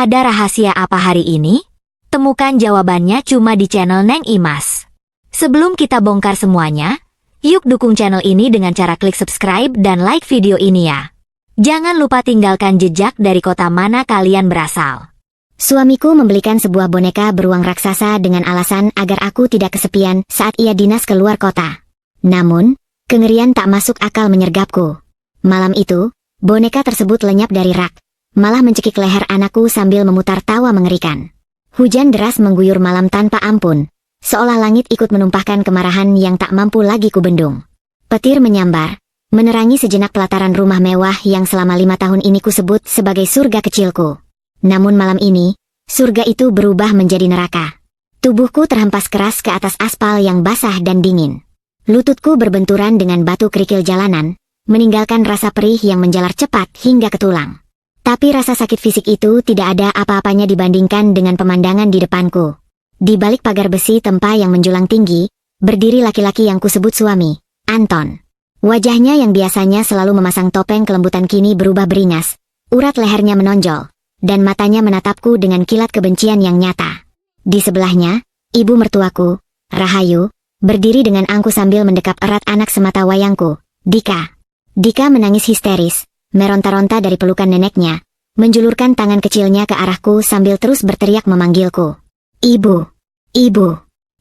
Ada rahasia apa hari ini? Temukan jawabannya cuma di channel Neng Imas. Sebelum kita bongkar semuanya, yuk dukung channel ini dengan cara klik subscribe dan like video ini ya. Jangan lupa tinggalkan jejak dari kota mana kalian berasal. Suamiku membelikan sebuah boneka beruang raksasa dengan alasan agar aku tidak kesepian saat ia dinas keluar kota. Namun, kengerian tak masuk akal menyergapku. Malam itu, boneka tersebut lenyap dari rak, malah mencekik leher anakku sambil memutar tawa mengerikan. Hujan deras mengguyur malam tanpa ampun, seolah langit ikut menumpahkan kemarahan yang tak mampu lagi kubendung. Petir menyambar, menerangi sejenak pelataran rumah mewah yang selama 5 tahun ini kusebut sebagai surga kecilku. Namun malam ini, surga itu berubah menjadi neraka. Tubuhku terhempas keras ke atas aspal yang basah dan dingin. Lututku berbenturan dengan batu kerikil jalanan, meninggalkan rasa perih yang menjalar cepat hingga ke tulang. Tapi rasa sakit fisik itu tidak ada apa-apanya dibandingkan dengan pemandangan di depanku. Di balik pagar besi tempa yang menjulang tinggi, berdiri laki-laki yang kusebut suami, Anton. Wajahnya yang biasanya selalu memasang topeng kelembutan kini berubah beringas, urat lehernya menonjol, dan matanya menatapku dengan kilat kebencian yang nyata. Di sebelahnya, ibu mertuaku, Rahayu, berdiri dengan angku sambil mendekap erat anak semata wayangku, Dika. Dika menangis histeris, meronta-ronta dari pelukan neneknya, menjulurkan tangan kecilnya ke arahku sambil terus berteriak memanggilku. Ibu, ibu,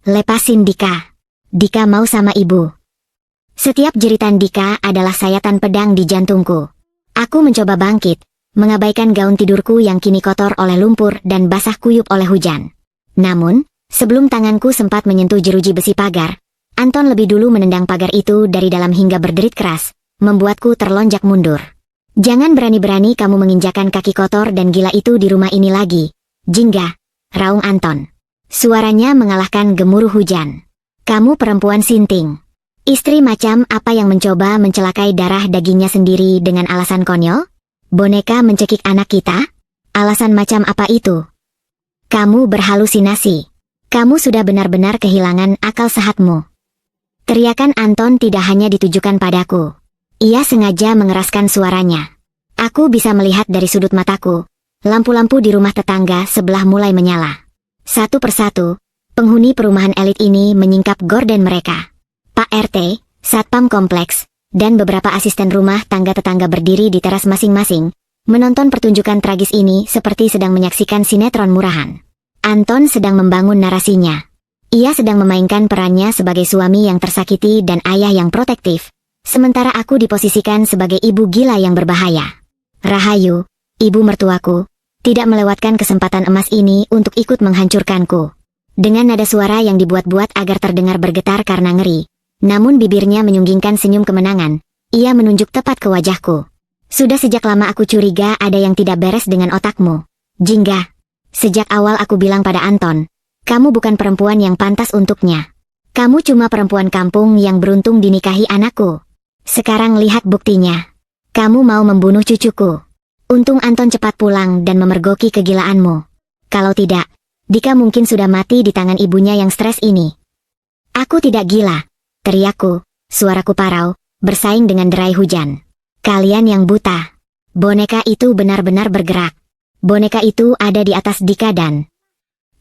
lepasin Dika. Dika mau sama ibu. Setiap jeritan Dika adalah sayatan pedang di jantungku. Aku mencoba bangkit, mengabaikan gaun tidurku yang kini kotor oleh lumpur dan basah kuyup oleh hujan. Namun, sebelum tanganku sempat menyentuh jeruji besi pagar, Anton lebih dulu menendang pagar itu dari dalam hingga berderit keras, membuatku terlonjak mundur. Jangan berani-berani kamu menginjakan kaki kotor dan gila itu di rumah ini lagi, Jingga, raung Anton. Suaranya mengalahkan gemuruh hujan. Kamu perempuan sinting. Istri macam apa yang mencoba mencelakai darah dagingnya sendiri dengan alasan konyol? Boneka mencekik anak kita? Alasan macam apa itu? Kamu berhalusinasi. Kamu sudah benar-benar kehilangan akal sehatmu. Teriakan Anton tidak hanya ditujukan padaku. Ia sengaja mengeraskan suaranya. Aku bisa melihat dari sudut mataku, lampu-lampu di rumah tetangga sebelah mulai menyala. Satu persatu, penghuni perumahan elit ini menyingkap gorden mereka. Pak RT, Satpam Kompleks, dan beberapa asisten rumah tangga tetangga berdiri di teras masing-masing, menonton pertunjukan tragis ini seperti sedang menyaksikan sinetron murahan. Anton sedang membangun narasinya. Ia sedang memainkan perannya sebagai suami yang tersakiti dan ayah yang protektif, sementara aku diposisikan sebagai ibu gila yang berbahaya. Rahayu, ibu mertuaku, tidak melewatkan kesempatan emas ini untuk ikut menghancurkanku. Dengan nada suara yang dibuat-buat agar terdengar bergetar karena ngeri, namun bibirnya menyunggingkan senyum kemenangan, ia menunjuk tepat ke wajahku. Sudah sejak lama aku curiga ada yang tidak beres dengan otakmu, Jingga. Sejak awal aku bilang pada Anton, kamu bukan perempuan yang pantas untuknya. Kamu cuma perempuan kampung yang beruntung dinikahi anakku. Sekarang lihat buktinya. Kamu mau membunuh cucuku. Untung Anton cepat pulang dan memergoki kegilaanmu. Kalau tidak, Dika mungkin sudah mati di tangan ibunya yang stres ini. Aku tidak gila. Teriakku, suaraku parau, bersaing dengan derai hujan. Kalian yang buta. Boneka itu benar-benar bergerak. Boneka itu ada di atas Dika dan...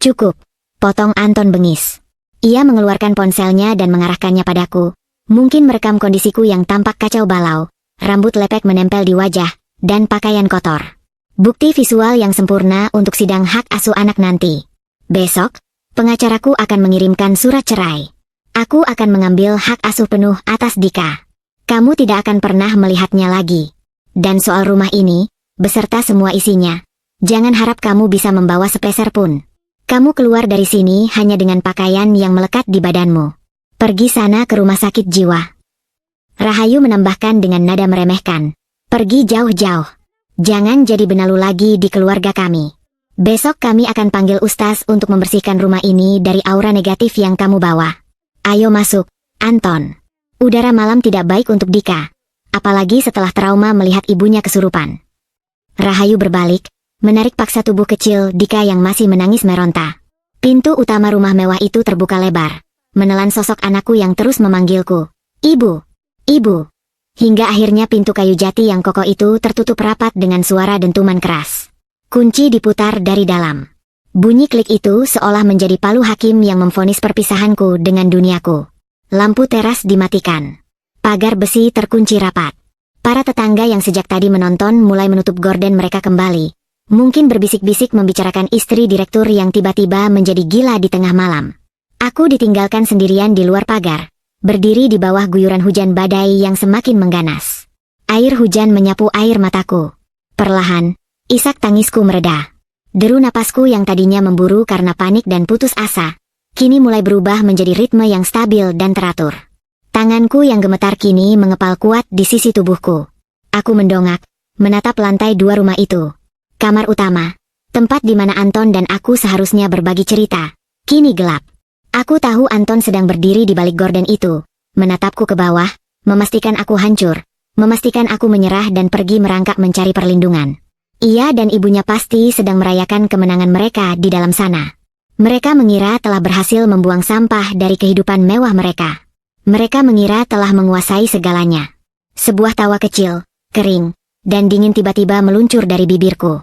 Cukup, potong Anton bengis. Ia mengeluarkan ponselnya dan mengarahkannya padaku, mungkin merekam kondisiku yang tampak kacau balau, rambut lepek menempel di wajah, dan pakaian kotor. Bukti visual yang sempurna untuk sidang hak asuh anak nanti. Besok, pengacaraku akan mengirimkan surat cerai. Aku akan mengambil hak asuh penuh atas Dika. Kamu tidak akan pernah melihatnya lagi. Dan soal rumah ini, beserta semua isinya, jangan harap kamu bisa membawa sepeser pun. Kamu keluar dari sini hanya dengan pakaian yang melekat di badanmu. Pergi sana ke rumah sakit jiwa. Rahayu menambahkan dengan nada meremehkan. Pergi jauh-jauh. Jangan jadi benalu lagi di keluarga kami. Besok kami akan panggil ustaz untuk membersihkan rumah ini dari aura negatif yang kamu bawa. Ayo masuk, Anton. Udara malam tidak baik untuk Dika, apalagi setelah trauma melihat ibunya kesurupan. Rahayu berbalik, menarik paksa tubuh kecil Dika yang masih menangis meronta. Pintu utama rumah mewah itu terbuka lebar, menelan sosok anakku yang terus memanggilku. Ibu, ibu. Hingga akhirnya pintu kayu jati yang kokoh itu tertutup rapat dengan suara dentuman keras. Kunci diputar dari dalam. Bunyi klik itu seolah menjadi palu hakim yang memvonis perpisahanku dengan duniaku. Lampu teras dimatikan. Pagar besi terkunci rapat. Para tetangga yang sejak tadi menonton mulai menutup gorden mereka kembali. Mungkin berbisik-bisik membicarakan istri direktur yang tiba-tiba menjadi gila di tengah malam. Aku ditinggalkan sendirian di luar pagar, berdiri di bawah guyuran hujan badai yang semakin mengganas. Air hujan menyapu air mataku. Perlahan, isak tangisku mereda. Deru napasku yang tadinya memburu karena panik dan putus asa, kini mulai berubah menjadi ritme yang stabil dan teratur. Tanganku yang gemetar kini mengepal kuat di sisi tubuhku. Aku mendongak, menatap lantai 2 rumah itu. Kamar utama, tempat di mana Anton dan aku seharusnya berbagi cerita, kini gelap. Aku tahu Anton sedang berdiri di balik gorden itu, menatapku ke bawah, memastikan aku hancur, memastikan aku menyerah dan pergi merangkak mencari perlindungan. Ia dan ibunya pasti sedang merayakan kemenangan mereka di dalam sana. Mereka mengira telah berhasil membuang sampah dari kehidupan mewah mereka. Mereka mengira telah menguasai segalanya. Sebuah tawa kecil, kering, dan dingin tiba-tiba meluncur dari bibirku.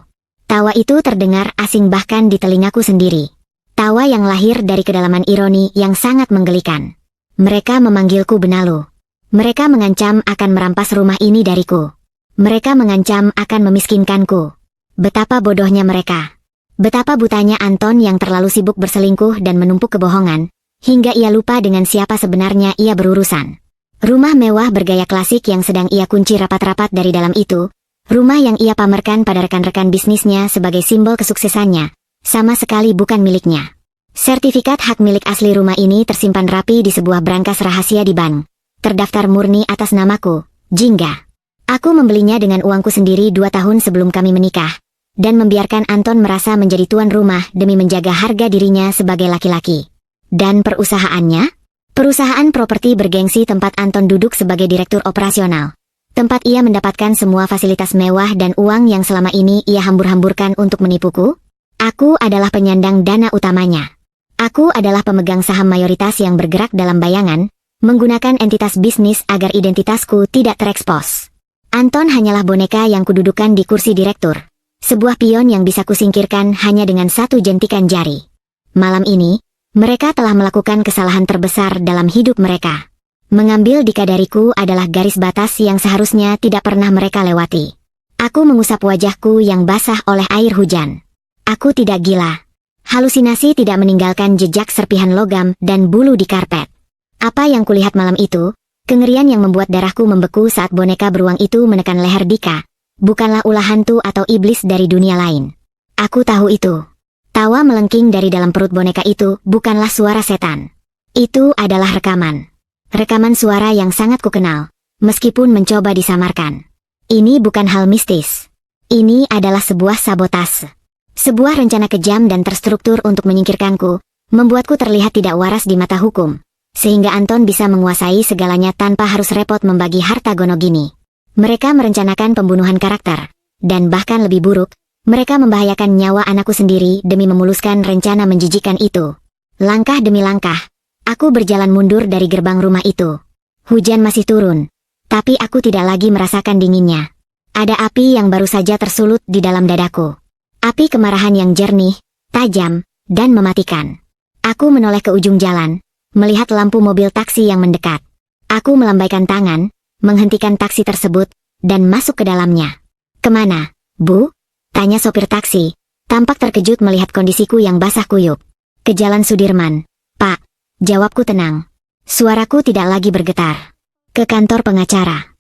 Tawa itu terdengar asing bahkan di telingaku sendiri. Tawa yang lahir dari kedalaman ironi yang sangat menggelikan. Mereka memanggilku benalu. Mereka mengancam akan merampas rumah ini dariku. Mereka mengancam akan memiskinkanku. Betapa bodohnya mereka. Betapa butanya Anton yang terlalu sibuk berselingkuh dan menumpuk kebohongan, hingga ia lupa dengan siapa sebenarnya ia berurusan. Rumah mewah bergaya klasik yang sedang ia kunci rapat-rapat dari dalam itu, rumah yang ia pamerkan pada rekan-rekan bisnisnya sebagai simbol kesuksesannya, sama sekali bukan miliknya. Sertifikat hak milik asli rumah ini tersimpan rapi di sebuah brankas rahasia di bank, terdaftar murni atas namaku, Jingga. Aku membelinya dengan uangku sendiri 2 tahun sebelum kami menikah, dan membiarkan Anton merasa menjadi tuan rumah demi menjaga harga dirinya sebagai laki-laki. Dan perusahaannya? Perusahaan properti bergengsi tempat Anton duduk sebagai direktur operasional. Tempat ia mendapatkan semua fasilitas mewah dan uang yang selama ini ia hambur-hamburkan untuk menipuku? Aku adalah penyandang dana utamanya. Aku adalah pemegang saham mayoritas yang bergerak dalam bayangan, menggunakan entitas bisnis agar identitasku tidak terekspos. Anton hanyalah boneka yang kududukan di kursi direktur. Sebuah pion yang bisa kusingkirkan hanya dengan satu jentikan jari. Malam ini, mereka telah melakukan kesalahan terbesar dalam hidup mereka. Mengambil Dika dariku adalah garis batas yang seharusnya tidak pernah mereka lewati. Aku mengusap wajahku yang basah oleh air hujan. Aku tidak gila. Halusinasi tidak meninggalkan jejak serpihan logam dan bulu di karpet. Apa yang kulihat malam itu, kengerian yang membuat darahku membeku saat boneka beruang itu menekan leher Dika, bukanlah ulah hantu atau iblis dari dunia lain. Aku tahu itu. Tawa melengking dari dalam perut boneka itu bukanlah suara setan. Itu adalah rekaman. Rekaman suara yang sangat kukenal, meskipun mencoba disamarkan. Ini bukan hal mistis. Ini adalah sebuah sabotase. Sebuah rencana kejam dan terstruktur untuk menyingkirkanku, membuatku terlihat tidak waras di mata hukum, sehingga Anton bisa menguasai segalanya tanpa harus repot membagi harta gonogini. Mereka merencanakan pembunuhan karakter, dan bahkan lebih buruk, mereka membahayakan nyawa anakku sendiri demi memuluskan rencana menjijikan itu. Langkah demi langkah, aku berjalan mundur dari gerbang rumah itu. Hujan masih turun, tapi aku tidak lagi merasakan dinginnya. Ada api yang baru saja tersulut di dalam dadaku. Api kemarahan yang jernih, tajam, dan mematikan. Aku menoleh ke ujung jalan, melihat lampu mobil taksi yang mendekat. Aku melambaikan tangan, menghentikan taksi tersebut, dan masuk ke dalamnya. "Kemana, Bu?" tanya sopir taksi, tampak terkejut melihat kondisiku yang basah kuyup. "Ke Jalan Sudirman, Pak," jawabku tenang. Suaraku tidak lagi bergetar. "Ke kantor pengacara."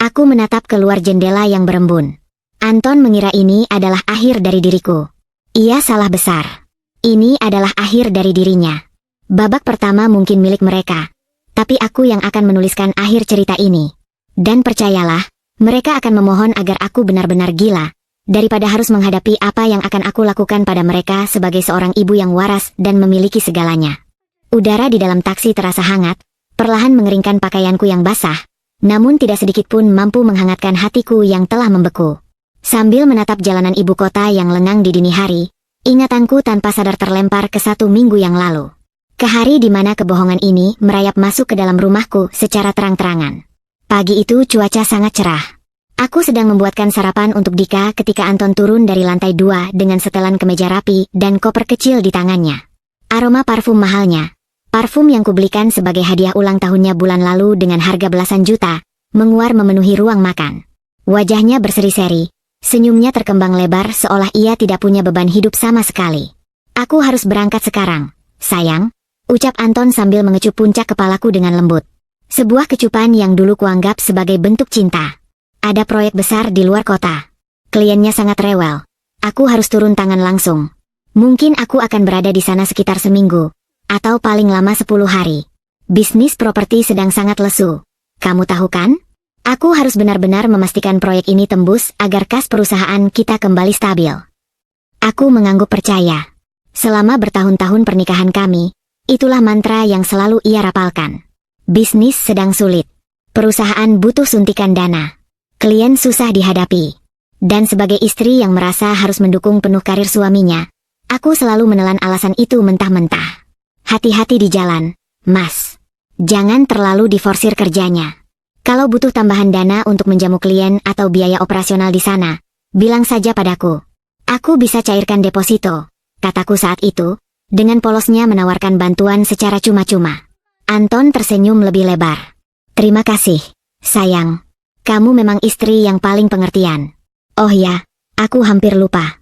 Aku menatap keluar jendela yang berembun. Anton mengira ini adalah akhir dari diriku. Ia salah besar. Ini adalah akhir dari dirinya. Babak pertama mungkin milik mereka, tapi aku yang akan menuliskan akhir cerita ini. Dan percayalah, mereka akan memohon agar aku benar-benar gila, daripada harus menghadapi apa yang akan aku lakukan pada mereka sebagai seorang ibu yang waras dan memiliki segalanya. Udara di dalam taksi terasa hangat, perlahan mengeringkan pakaianku yang basah, namun tidak sedikit pun mampu menghangatkan hatiku yang telah membeku. Sambil menatap jalanan ibu kota yang lengang di dini hari, ingatanku tanpa sadar terlempar ke 1 minggu yang lalu. Ke hari di mana kebohongan ini merayap masuk ke dalam rumahku secara terang-terangan. Pagi itu cuaca sangat cerah. Aku sedang membuatkan sarapan untuk Dika ketika Anton turun dari lantai 2 dengan setelan kemeja rapi dan koper kecil di tangannya. Aroma parfum mahalnya, parfum yang kubelikan sebagai hadiah ulang tahunnya bulan lalu dengan harga belasan juta, menguar memenuhi ruang makan. Wajahnya berseri-seri, senyumnya terkembang lebar seolah ia tidak punya beban hidup sama sekali. Aku harus berangkat sekarang, sayang, ucap Anton sambil mengecup puncak kepalaku dengan lembut. Sebuah kecupan yang dulu kuanggap sebagai bentuk cinta. Ada proyek besar di luar kota. Kliennya sangat rewel. Aku harus turun tangan langsung. Mungkin aku akan berada di sana sekitar seminggu, atau paling lama 10 hari. Bisnis properti sedang sangat lesu. Kamu tahu kan? Aku harus benar-benar memastikan proyek ini tembus agar kas perusahaan kita kembali stabil. Aku mengangguk percaya. Selama bertahun-tahun pernikahan kami, itulah mantra yang selalu ia rapalkan. Bisnis sedang sulit. Perusahaan butuh suntikan dana. Klien susah dihadapi. Dan sebagai istri yang merasa harus mendukung penuh karir suaminya, aku selalu menelan alasan itu mentah-mentah. Hati-hati di jalan, Mas. Jangan terlalu diforsir kerjanya. Kalau butuh tambahan dana untuk menjamu klien atau biaya operasional di sana, bilang saja padaku. Aku bisa cairkan deposito, kataku saat itu, dengan polosnya menawarkan bantuan secara cuma-cuma. Anton tersenyum lebih lebar. Terima kasih, sayang. Kamu memang istri yang paling pengertian. Oh ya, aku hampir lupa.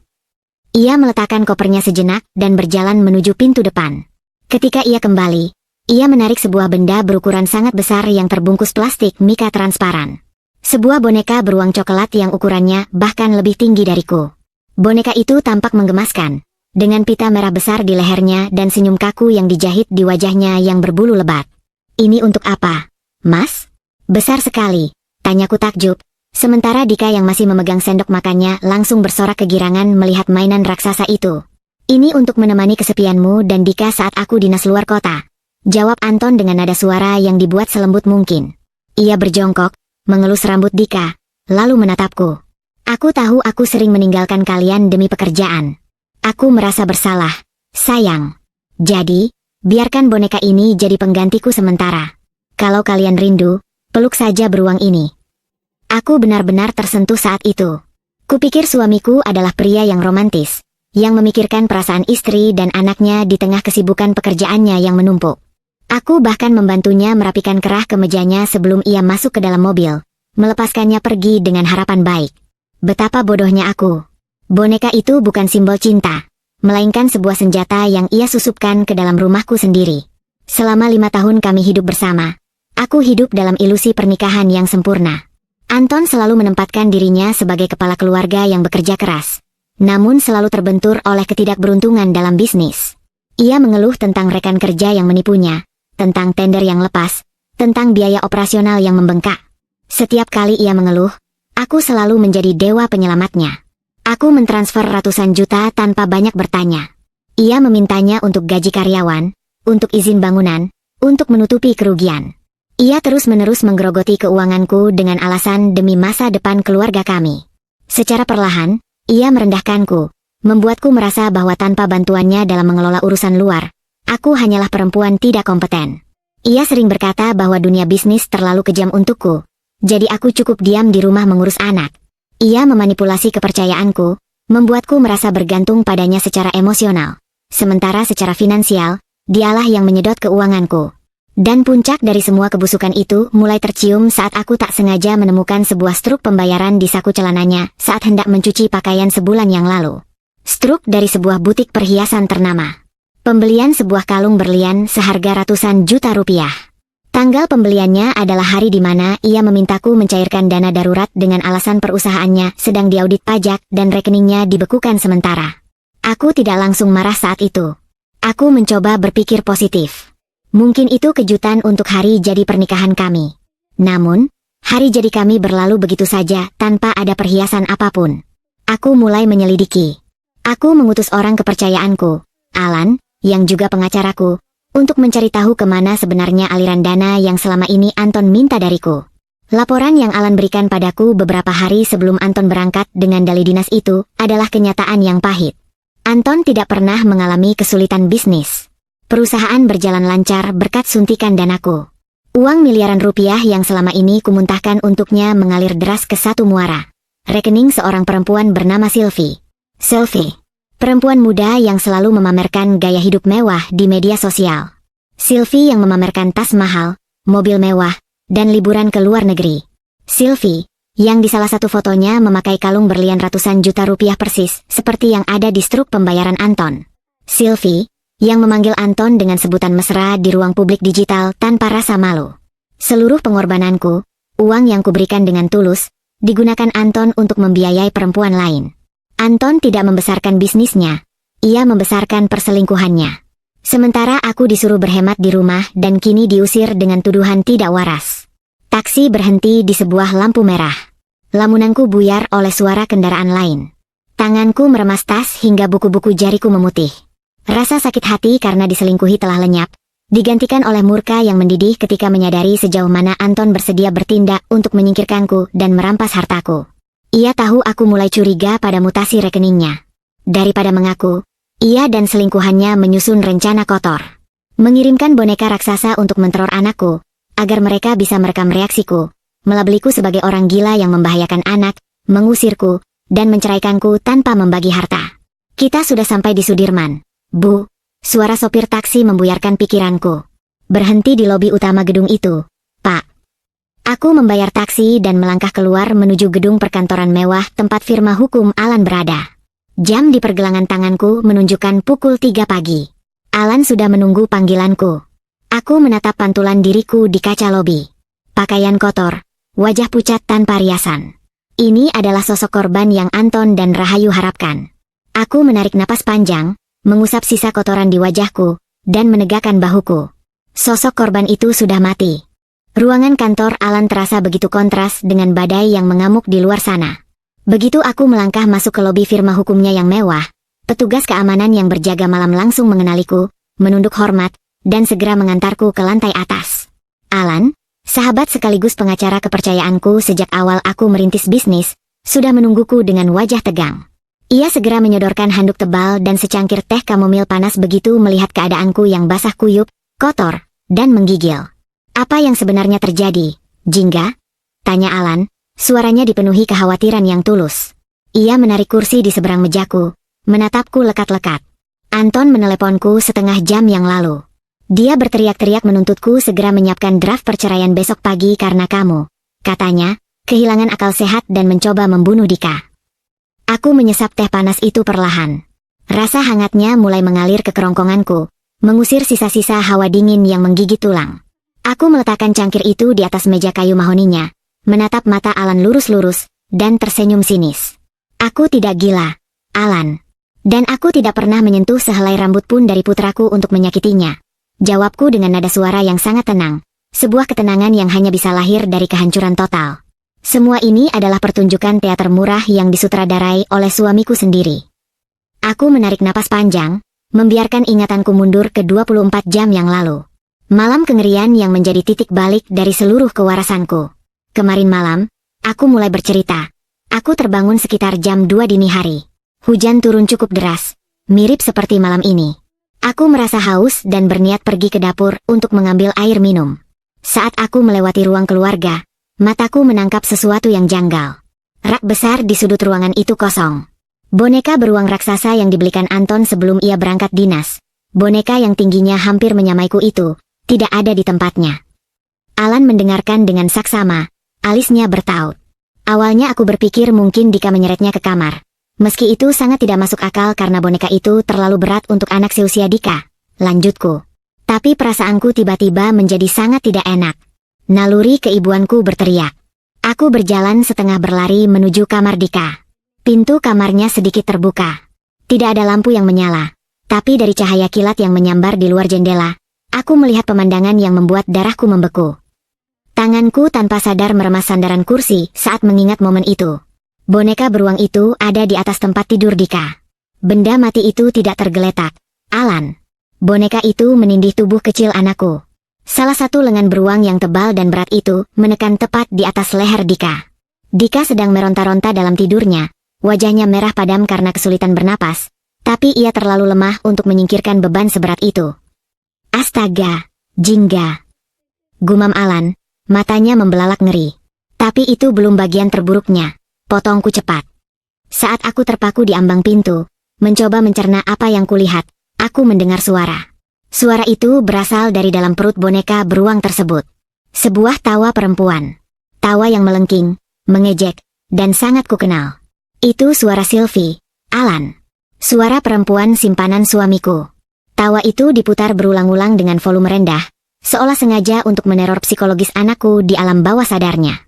Ia meletakkan kopernya sejenak dan berjalan menuju pintu depan. Ketika ia kembali, ia menarik sebuah benda berukuran sangat besar yang terbungkus plastik mika transparan. Sebuah boneka beruang coklat yang ukurannya bahkan lebih tinggi dariku. Boneka itu tampak menggemaskan, dengan pita merah besar di lehernya dan senyum kaku yang dijahit di wajahnya yang berbulu lebat. Ini untuk apa, Mas? Besar sekali, tanyaku takjub, sementara Dika yang masih memegang sendok makannya langsung bersorak kegirangan melihat mainan raksasa itu. Ini untuk menemani kesepianmu dan Dika saat aku dinas luar kota, jawab Anton dengan nada suara yang dibuat selembut mungkin. Ia berjongkok, mengelus rambut Dika, lalu menatapku. Aku tahu aku sering meninggalkan kalian demi pekerjaan. Aku merasa bersalah, sayang. Jadi, biarkan boneka ini jadi penggantiku sementara. Kalau kalian rindu, peluk saja beruang ini. Aku benar-benar tersentuh saat itu. Kupikir suamiku adalah pria yang romantis, yang memikirkan perasaan istri dan anaknya di tengah kesibukan pekerjaannya yang menumpuk. Aku bahkan membantunya merapikan kerah kemejanya sebelum ia masuk ke dalam mobil, melepaskannya pergi dengan harapan baik. Betapa bodohnya aku. Boneka itu bukan simbol cinta, melainkan sebuah senjata yang ia susupkan ke dalam rumahku sendiri. Selama 5 tahun kami hidup bersama, aku hidup dalam ilusi pernikahan yang sempurna. Anton selalu menempatkan dirinya sebagai kepala keluarga yang bekerja keras, namun selalu terbentur oleh ketidakberuntungan dalam bisnis. Ia mengeluh tentang rekan kerja yang menipunya, tentang tender yang lepas, tentang biaya operasional yang membengkak. Setiap kali ia mengeluh, aku selalu menjadi dewa penyelamatnya. Aku mentransfer ratusan juta tanpa banyak bertanya. Ia memintanya untuk gaji karyawan, untuk izin bangunan, untuk menutupi kerugian. Ia terus-menerus menggerogoti keuanganku dengan alasan demi masa depan keluarga kami. Secara perlahan, ia merendahkanku, membuatku merasa bahwa tanpa bantuannya dalam mengelola urusan luar, aku hanyalah perempuan tidak kompeten. Ia sering berkata bahwa dunia bisnis terlalu kejam untukku, jadi aku cukup diam di rumah mengurus anak. Ia memanipulasi kepercayaanku, membuatku merasa bergantung padanya secara emosional. Sementara secara finansial, dialah yang menyedot keuanganku. Dan puncak dari semua kebusukan itu mulai tercium saat aku tak sengaja menemukan sebuah struk pembayaran di saku celananya saat hendak mencuci pakaian sebulan yang lalu. Struk dari sebuah butik perhiasan ternama. Pembelian sebuah kalung berlian seharga ratusan juta rupiah. Tanggal pembeliannya adalah hari di mana ia memintaku mencairkan dana darurat dengan alasan perusahaannya sedang diaudit pajak dan rekeningnya dibekukan sementara. Aku tidak langsung marah saat itu. Aku mencoba berpikir positif. Mungkin itu kejutan untuk hari jadi pernikahan kami. Namun, hari jadi kami berlalu begitu saja tanpa ada perhiasan apapun. Aku mulai menyelidiki. Aku mengutus orang kepercayaanku, Alan, yang juga pengacaraku, untuk mencari tahu kemana sebenarnya aliran dana yang selama ini Anton minta dariku. Laporan yang Alan berikan padaku beberapa hari sebelum Anton berangkat dengan dalih dinas itu adalah kenyataan yang pahit. Anton tidak pernah mengalami kesulitan bisnis. Perusahaan berjalan lancar berkat suntikan danaku. Uang miliaran rupiah yang selama ini kumuntahkan untuknya mengalir deras ke satu muara. Rekening seorang perempuan bernama Sylvie. Sylvie, perempuan muda yang selalu memamerkan gaya hidup mewah di media sosial. Sylvie yang memamerkan tas mahal, mobil mewah, dan liburan ke luar negeri. Sylvie, yang di salah satu fotonya memakai kalung berlian ratusan juta rupiah persis, seperti yang ada di struk pembayaran Anton. Sylvie, yang memanggil Anton dengan sebutan mesra di ruang publik digital tanpa rasa malu. Seluruh pengorbananku, uang yang kuberikan dengan tulus, digunakan Anton untuk membiayai perempuan lain. Anton tidak membesarkan bisnisnya, ia membesarkan perselingkuhannya. Sementara aku disuruh berhemat di rumah dan kini diusir dengan tuduhan tidak waras. Taksi berhenti di sebuah lampu merah. Lamunanku buyar oleh suara kendaraan lain. Tanganku meremas tas hingga buku-buku jariku memutih. Rasa sakit hati karena diselingkuhi telah lenyap, digantikan oleh murka yang mendidih ketika menyadari sejauh mana Anton bersedia bertindak untuk menyingkirkanku dan merampas hartaku. Ia tahu aku mulai curiga pada mutasi rekeningnya. Daripada mengaku, ia dan selingkuhannya menyusun rencana kotor. Mengirimkan boneka raksasa untuk menteror anakku, agar mereka bisa merekam reaksiku, melabeliku sebagai orang gila yang membahayakan anak, mengusirku, dan menceraikanku tanpa membagi harta. Kita sudah sampai di Sudirman. Bu, suara sopir taksi membuyarkan pikiranku. Berhenti di lobi utama gedung itu, Pak. Aku membayar taksi dan melangkah keluar menuju gedung perkantoran mewah tempat firma hukum Alan berada. Jam di pergelangan tanganku menunjukkan pukul 3 pagi. Alan sudah menunggu panggilanku. Aku menatap pantulan diriku di kaca lobi. Pakaian kotor, wajah pucat tanpa riasan. Ini adalah sosok korban yang Anton dan Rahayu harapkan. Aku menarik napas panjang, mengusap sisa kotoran di wajahku, dan menegakkan bahuku. Sosok korban itu sudah mati. Ruangan kantor Alan terasa begitu kontras dengan badai yang mengamuk di luar sana. Begitu aku melangkah masuk ke lobi firma hukumnya yang mewah, petugas keamanan yang berjaga malam langsung mengenaliku, menunduk hormat, dan segera mengantarku ke lantai atas. Alan, sahabat sekaligus pengacara kepercayaanku sejak awal aku merintis bisnis, sudah menungguku dengan wajah tegang. Ia segera menyodorkan handuk tebal dan secangkir teh kamomil panas begitu melihat keadaanku yang basah kuyup, kotor, dan menggigil. Apa yang sebenarnya terjadi, Jingga? Tanya Alan, suaranya dipenuhi kekhawatiran yang tulus. Ia menarik kursi di seberang mejaku, menatapku lekat-lekat. Anton meneleponku setengah jam yang lalu. Dia berteriak-teriak menuntutku segera menyiapkan draft perceraian besok pagi karena kamu, katanya, kehilangan akal sehat dan mencoba membunuh Dika. Aku menyesap teh panas itu perlahan. Rasa hangatnya mulai mengalir ke kerongkonganku, mengusir sisa-sisa hawa dingin yang menggigit tulang. Aku meletakkan cangkir itu di atas meja kayu mahoninya, menatap mata Alan lurus-lurus, dan tersenyum sinis. Aku tidak gila, Alan. Dan aku tidak pernah menyentuh sehelai rambut pun dari putraku untuk menyakitinya. Jawabku dengan nada suara yang sangat tenang, sebuah ketenangan yang hanya bisa lahir dari kehancuran total. Semua ini adalah pertunjukan teater murah yang disutradarai oleh suamiku sendiri. Aku menarik napas panjang, membiarkan ingatanku mundur ke 24 jam yang lalu. Malam kengerian yang menjadi titik balik dari seluruh kewarasanku. Kemarin malam, aku mulai bercerita. Aku terbangun sekitar jam 2 dini hari. Hujan turun cukup deras, mirip seperti malam ini. Aku merasa haus dan berniat pergi ke dapur untuk mengambil air minum. Saat aku melewati ruang keluarga, mataku menangkap sesuatu yang janggal. Rak besar di sudut ruangan itu kosong. Boneka beruang raksasa yang dibelikan Anton sebelum ia berangkat dinas. Boneka yang tingginya hampir menyamaiku itu, tidak ada di tempatnya. Alan mendengarkan dengan saksama, alisnya bertaut. Awalnya aku berpikir mungkin Dika menyeretnya ke kamar. Meski itu sangat tidak masuk akal karena boneka itu terlalu berat untuk anak seusia Dika. Lanjutku. Tapi perasaanku tiba-tiba menjadi sangat tidak enak. Naluri keibuanku berteriak. Aku berjalan setengah berlari menuju kamar Dika. Pintu kamarnya sedikit terbuka. Tidak ada lampu yang menyala. Tapi dari cahaya kilat yang menyambar di luar jendela, aku melihat pemandangan yang membuat darahku membeku. Tanganku tanpa sadar meremas sandaran kursi saat mengingat momen itu. Boneka beruang itu ada di atas tempat tidur Dika. Benda mati itu tidak tergeletak. Alan. Boneka itu menindih tubuh kecil anakku. Salah satu lengan beruang yang tebal dan berat itu menekan tepat di atas leher Dika. Dika sedang meronta-ronta dalam tidurnya, wajahnya merah padam karena kesulitan bernapas, tapi ia terlalu lemah untuk menyingkirkan beban seberat itu. Astaga, Jingga. Gumam Alan, matanya membelalak ngeri. Tapi itu belum bagian terburuknya, potongku cepat. Saat aku terpaku di ambang pintu, mencoba mencerna apa yang kulihat, aku mendengar suara. Suara itu berasal dari dalam perut boneka beruang tersebut. Sebuah tawa perempuan. Tawa yang melengking, mengejek, dan sangat kukenal. Itu suara Sylvie, Alan. Suara perempuan simpanan suamiku. Tawa itu diputar berulang-ulang dengan volume rendah, seolah sengaja untuk meneror psikologis anakku di alam bawah sadarnya.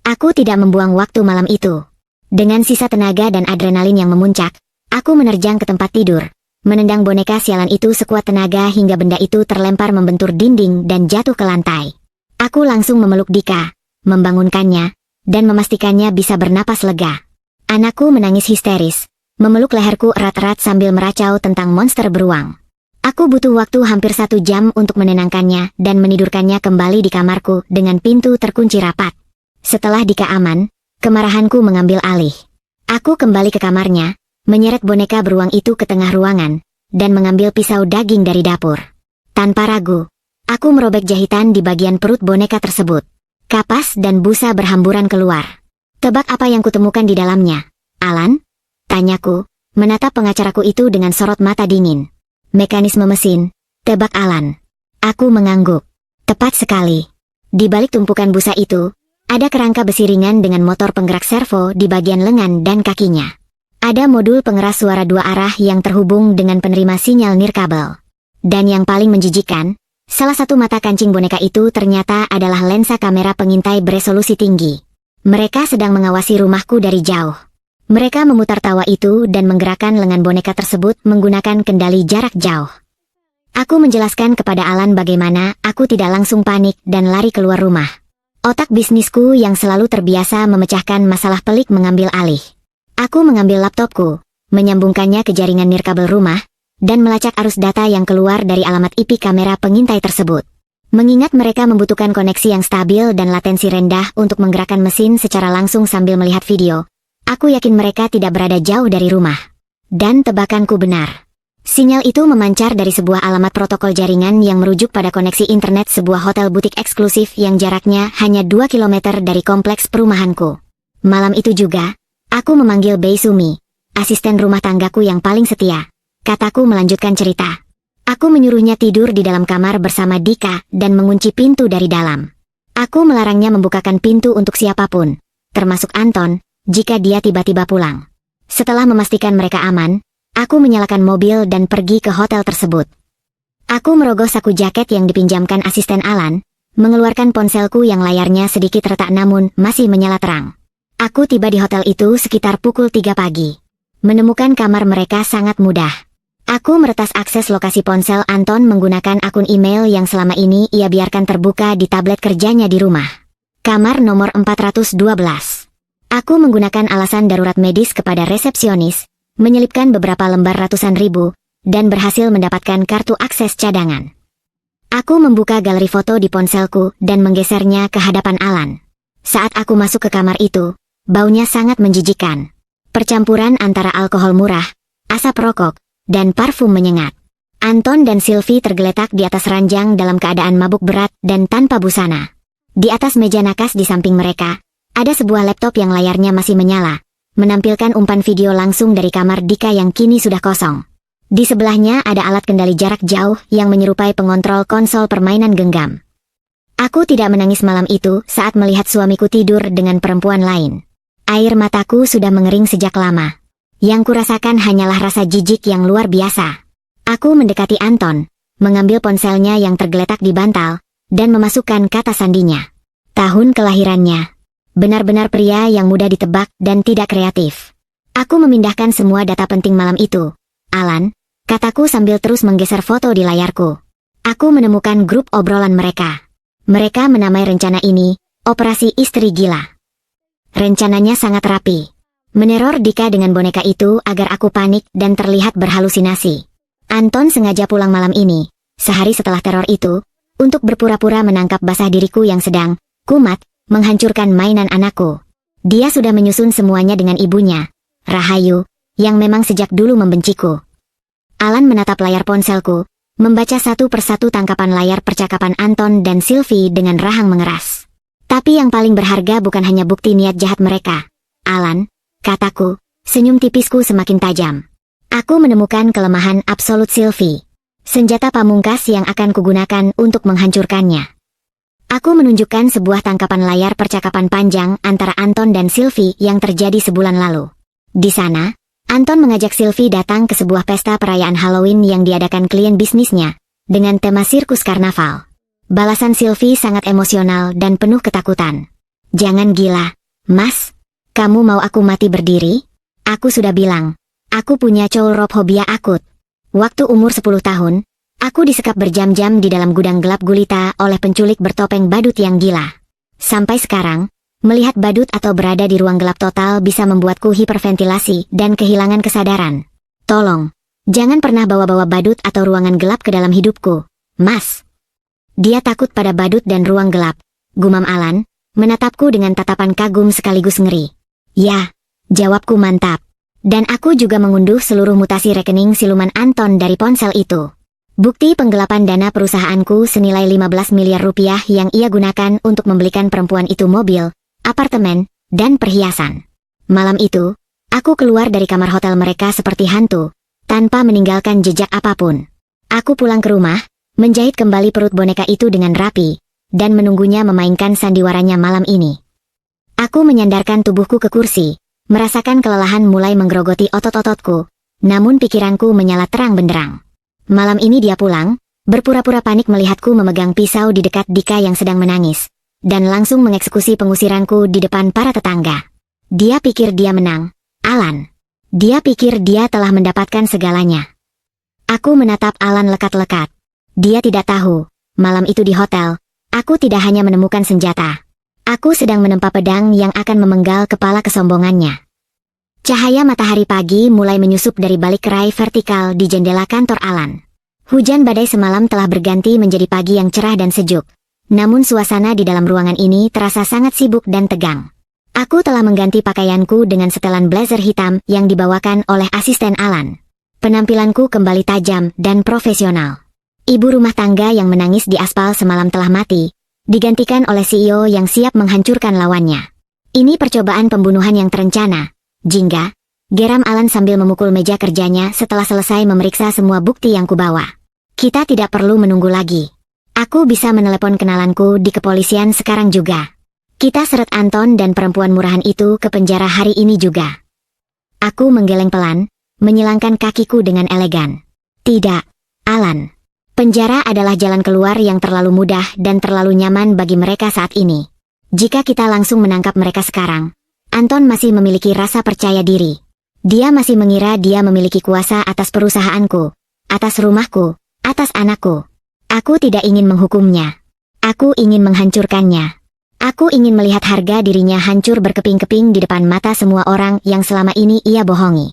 Aku tidak membuang waktu malam itu. Dengan sisa tenaga dan adrenalin yang memuncak, aku menerjang ke tempat tidur, menendang boneka sialan itu sekuat tenaga hingga benda itu terlempar membentur dinding dan jatuh ke lantai. Aku langsung memeluk Dika, membangunkannya, dan memastikannya bisa bernapas lega. Anakku menangis histeris, memeluk leherku erat-erat sambil meracau tentang monster beruang. Aku butuh waktu hampir 1 jam untuk menenangkannya dan menidurkannya kembali di kamarku dengan pintu terkunci rapat. Setelah Dika aman, kemarahanku mengambil alih. Aku kembali ke kamarnya, menyeret boneka beruang itu ke tengah ruangan, dan mengambil pisau daging dari dapur. Tanpa ragu, aku merobek jahitan di bagian perut boneka tersebut. Kapas dan busa berhamburan keluar. Tebak apa yang kutemukan di dalamnya, Alan? Tanyaku, menatap pengacaraku itu dengan sorot mata dingin. Mekanisme mesin, tebak Alan. Aku mengangguk. Tepat sekali. Di balik tumpukan busa itu, ada kerangka besi ringan dengan motor penggerak servo di bagian lengan dan kakinya. Ada modul pengeras suara 2 arah yang terhubung dengan penerima sinyal nirkabel. Dan yang paling menjijikan, salah satu mata kancing boneka itu ternyata adalah lensa kamera pengintai beresolusi tinggi. Mereka sedang mengawasi rumahku dari jauh. Mereka memutar tawa itu dan menggerakkan lengan boneka tersebut menggunakan kendali jarak jauh. Aku menjelaskan kepada Alan bagaimana aku tidak langsung panik dan lari keluar rumah. Otak bisnisku yang selalu terbiasa memecahkan masalah pelik mengambil alih. Aku mengambil laptopku, menyambungkannya ke jaringan nirkabel rumah, dan melacak arus data yang keluar dari alamat IP kamera pengintai tersebut. Mengingat mereka membutuhkan koneksi yang stabil dan latensi rendah untuk menggerakkan mesin secara langsung sambil melihat video, aku yakin mereka tidak berada jauh dari rumah. Dan tebakanku benar. Sinyal itu memancar dari sebuah alamat protokol jaringan yang merujuk pada koneksi internet sebuah hotel butik eksklusif yang jaraknya hanya 2 km dari kompleks perumahanku. Malam itu juga, aku memanggil Bei Sumi, asisten rumah tanggaku yang paling setia. Kataku melanjutkan cerita. Aku menyuruhnya tidur di dalam kamar bersama Dika dan mengunci pintu dari dalam. Aku melarangnya membukakan pintu untuk siapapun, termasuk Anton, jika dia tiba-tiba pulang. Setelah memastikan mereka aman, aku menyalakan mobil dan pergi ke hotel tersebut. Aku merogoh saku jaket yang dipinjamkan asisten Alan, mengeluarkan ponselku yang layarnya sedikit retak namun masih menyala terang. Aku tiba di hotel itu sekitar pukul 3 pagi. Menemukan kamar mereka sangat mudah. Aku meretas akses lokasi ponsel Anton menggunakan akun email yang selama ini ia biarkan terbuka di tablet kerjanya di rumah. Kamar nomor 412. Aku menggunakan alasan darurat medis kepada resepsionis, menyelipkan beberapa lembar ratusan ribu, dan berhasil mendapatkan kartu akses cadangan. Aku membuka galeri foto di ponselku dan menggesernya ke hadapan Alan. Saat aku masuk ke kamar itu, baunya sangat menjijikan. Percampuran antara alkohol murah, asap rokok, dan parfum menyengat. Anton dan Sylvie tergeletak di atas ranjang dalam keadaan mabuk berat dan tanpa busana. Di atas meja nakas di samping mereka, ada sebuah laptop yang layarnya masih menyala, menampilkan umpan video langsung dari kamar Dika yang kini sudah kosong. Di sebelahnya ada alat kendali jarak jauh yang menyerupai pengontrol konsol permainan genggam. Aku tidak menangis malam itu saat melihat suamiku tidur dengan perempuan lain. Air mataku sudah mengering sejak lama. Yang kurasakan hanyalah rasa jijik yang luar biasa. Aku mendekati Anton, mengambil ponselnya yang tergeletak di bantal, dan memasukkan kata sandinya. Tahun kelahirannya. Benar-benar pria yang mudah ditebak dan tidak kreatif. Aku memindahkan semua data penting malam itu. Alan, kataku sambil terus menggeser foto di layarku. Aku menemukan grup obrolan mereka. Mereka menamai rencana ini, Operasi Istri Gila. Rencananya sangat rapi. Meneror Dika dengan boneka itu agar aku panik dan terlihat berhalusinasi. Anton sengaja pulang malam ini, sehari setelah teror itu, untuk berpura-pura menangkap basah diriku yang sedang, kumat, menghancurkan mainan anakku. Dia sudah menyusun semuanya dengan ibunya, Rahayu, yang memang sejak dulu membenciku. Alan menatap layar ponselku, membaca satu persatu tangkapan layar percakapan Anton dan Sylvie dengan rahang mengeras. Tapi yang paling berharga bukan hanya bukti niat jahat mereka. Alan, kataku, senyum tipisku semakin tajam. Aku menemukan kelemahan absolut Sylvie. Senjata pamungkas yang akan kugunakan untuk menghancurkannya. Aku menunjukkan sebuah tangkapan layar percakapan panjang antara Anton dan Sylvie yang terjadi sebulan lalu. Di sana, Anton mengajak Sylvie datang ke sebuah pesta perayaan Halloween yang diadakan klien bisnisnya, dengan tema sirkus karnaval. Balasan Sylvie sangat emosional dan penuh ketakutan. "Jangan gila, Mas. Kamu mau aku mati berdiri? Aku sudah bilang, aku punya coulrophobia akut. Waktu umur 10 tahun, aku disekap berjam-jam di dalam gudang gelap gulita oleh penculik bertopeng badut yang gila. Sampai sekarang, melihat badut atau berada di ruang gelap total bisa membuatku hiperventilasi dan kehilangan kesadaran. Tolong, jangan pernah bawa-bawa badut atau ruangan gelap ke dalam hidupku, Mas." "Dia takut pada badut dan ruang gelap," gumam Alan, menatapku dengan tatapan kagum sekaligus ngeri. "Ya," jawabku mantap. Dan aku juga mengunduh seluruh mutasi rekening siluman Anton dari ponsel itu. Bukti penggelapan dana perusahaanku senilai 15 miliar rupiah yang ia gunakan untuk membelikan perempuan itu mobil, apartemen, dan perhiasan. Malam itu, aku keluar dari kamar hotel mereka seperti hantu, tanpa meninggalkan jejak apapun. Aku pulang ke rumah, menjahit kembali perut boneka itu dengan rapi, dan menunggunya memainkan sandiwaranya malam ini. Aku menyandarkan tubuhku ke kursi, merasakan kelelahan mulai menggerogoti otot-ototku, namun pikiranku menyala terang benderang. Malam ini dia pulang, berpura-pura panik melihatku memegang pisau di dekat Dika yang sedang menangis, dan langsung mengeksekusi pengusiranku di depan para tetangga. Dia pikir dia menang, Alan. Dia pikir dia telah mendapatkan segalanya. Aku menatap Alan lekat-lekat. Dia tidak tahu, malam itu di hotel, aku tidak hanya menemukan senjata. Aku sedang menempa pedang yang akan memenggal kepala kesombongannya. Cahaya matahari pagi mulai menyusup dari balik kerai vertikal di jendela kantor Alan. Hujan badai semalam telah berganti menjadi pagi yang cerah dan sejuk. Namun suasana di dalam ruangan ini terasa sangat sibuk dan tegang. Aku telah mengganti pakaianku dengan setelan blazer hitam yang dibawakan oleh asisten Alan. Penampilanku kembali tajam dan profesional. Ibu rumah tangga yang menangis di aspal semalam telah mati, digantikan oleh CEO yang siap menghancurkan lawannya. "Ini percobaan pembunuhan yang terencana, jingga," geram Alan sambil memukul meja kerjanya setelah selesai memeriksa semua bukti yang kubawa. "Kita tidak perlu menunggu lagi. Aku bisa menelepon kenalanku di kepolisian sekarang juga. Kita seret Anton dan perempuan murahan itu ke penjara hari ini juga." Aku menggeleng pelan, menyilangkan kakiku dengan elegan. "Tidak, Alan. Penjara adalah jalan keluar yang terlalu mudah dan terlalu nyaman bagi mereka saat ini. Jika kita langsung menangkap mereka sekarang, Anton masih memiliki rasa percaya diri. Dia masih mengira dia memiliki kuasa atas perusahaanku, atas rumahku, atas anakku. Aku tidak ingin menghukumnya. Aku ingin menghancurkannya. Aku ingin melihat harga dirinya hancur berkeping-keping di depan mata semua orang yang selama ini ia bohongi."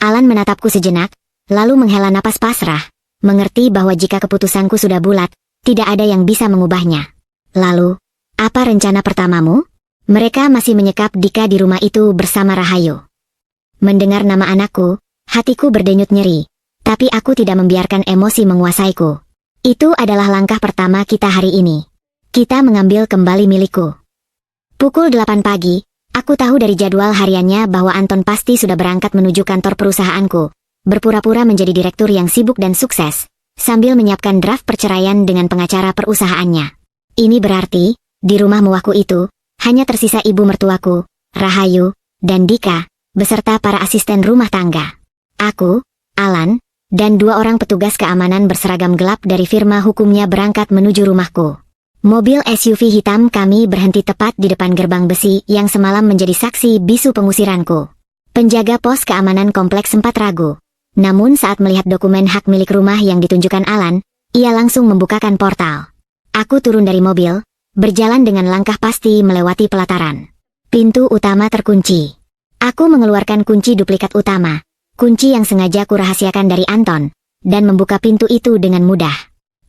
Alan menatapku sejenak, lalu menghela napas pasrah, mengerti bahwa jika keputusanku sudah bulat, tidak ada yang bisa mengubahnya. "Lalu, apa rencana pertamamu?" Mereka masih menyekap Dika di rumah itu bersama Rahayu. Mendengar nama anakku, hatiku berdenyut nyeri, tapi aku tidak membiarkan emosi menguasaiku. Itu adalah langkah pertama kita hari ini. Kita mengambil kembali milikku. Pukul 8 pagi, aku tahu dari jadwal hariannya bahwa Anton pasti sudah berangkat menuju kantor perusahaanku, berpura-pura menjadi direktur yang sibuk dan sukses, sambil menyiapkan draft perceraian dengan pengacara perusahaannya. Ini berarti, di rumah mewahku itu, hanya tersisa ibu mertuaku, Rahayu, dan Dika, beserta para asisten rumah tangga. Aku, Alan, dan 2 orang petugas keamanan berseragam gelap dari firma hukumnya berangkat menuju rumahku. Mobil SUV hitam kami berhenti tepat di depan gerbang besi yang semalam menjadi saksi bisu pengusiranku. Penjaga pos keamanan kompleks sempat ragu. Namun saat melihat dokumen hak milik rumah yang ditunjukkan Alan, ia langsung membukakan portal. Aku turun dari mobil, berjalan dengan langkah pasti melewati pelataran. Pintu utama terkunci. Aku mengeluarkan kunci duplikat utama, kunci yang sengaja kurahasiakan dari Anton, dan membuka pintu itu dengan mudah.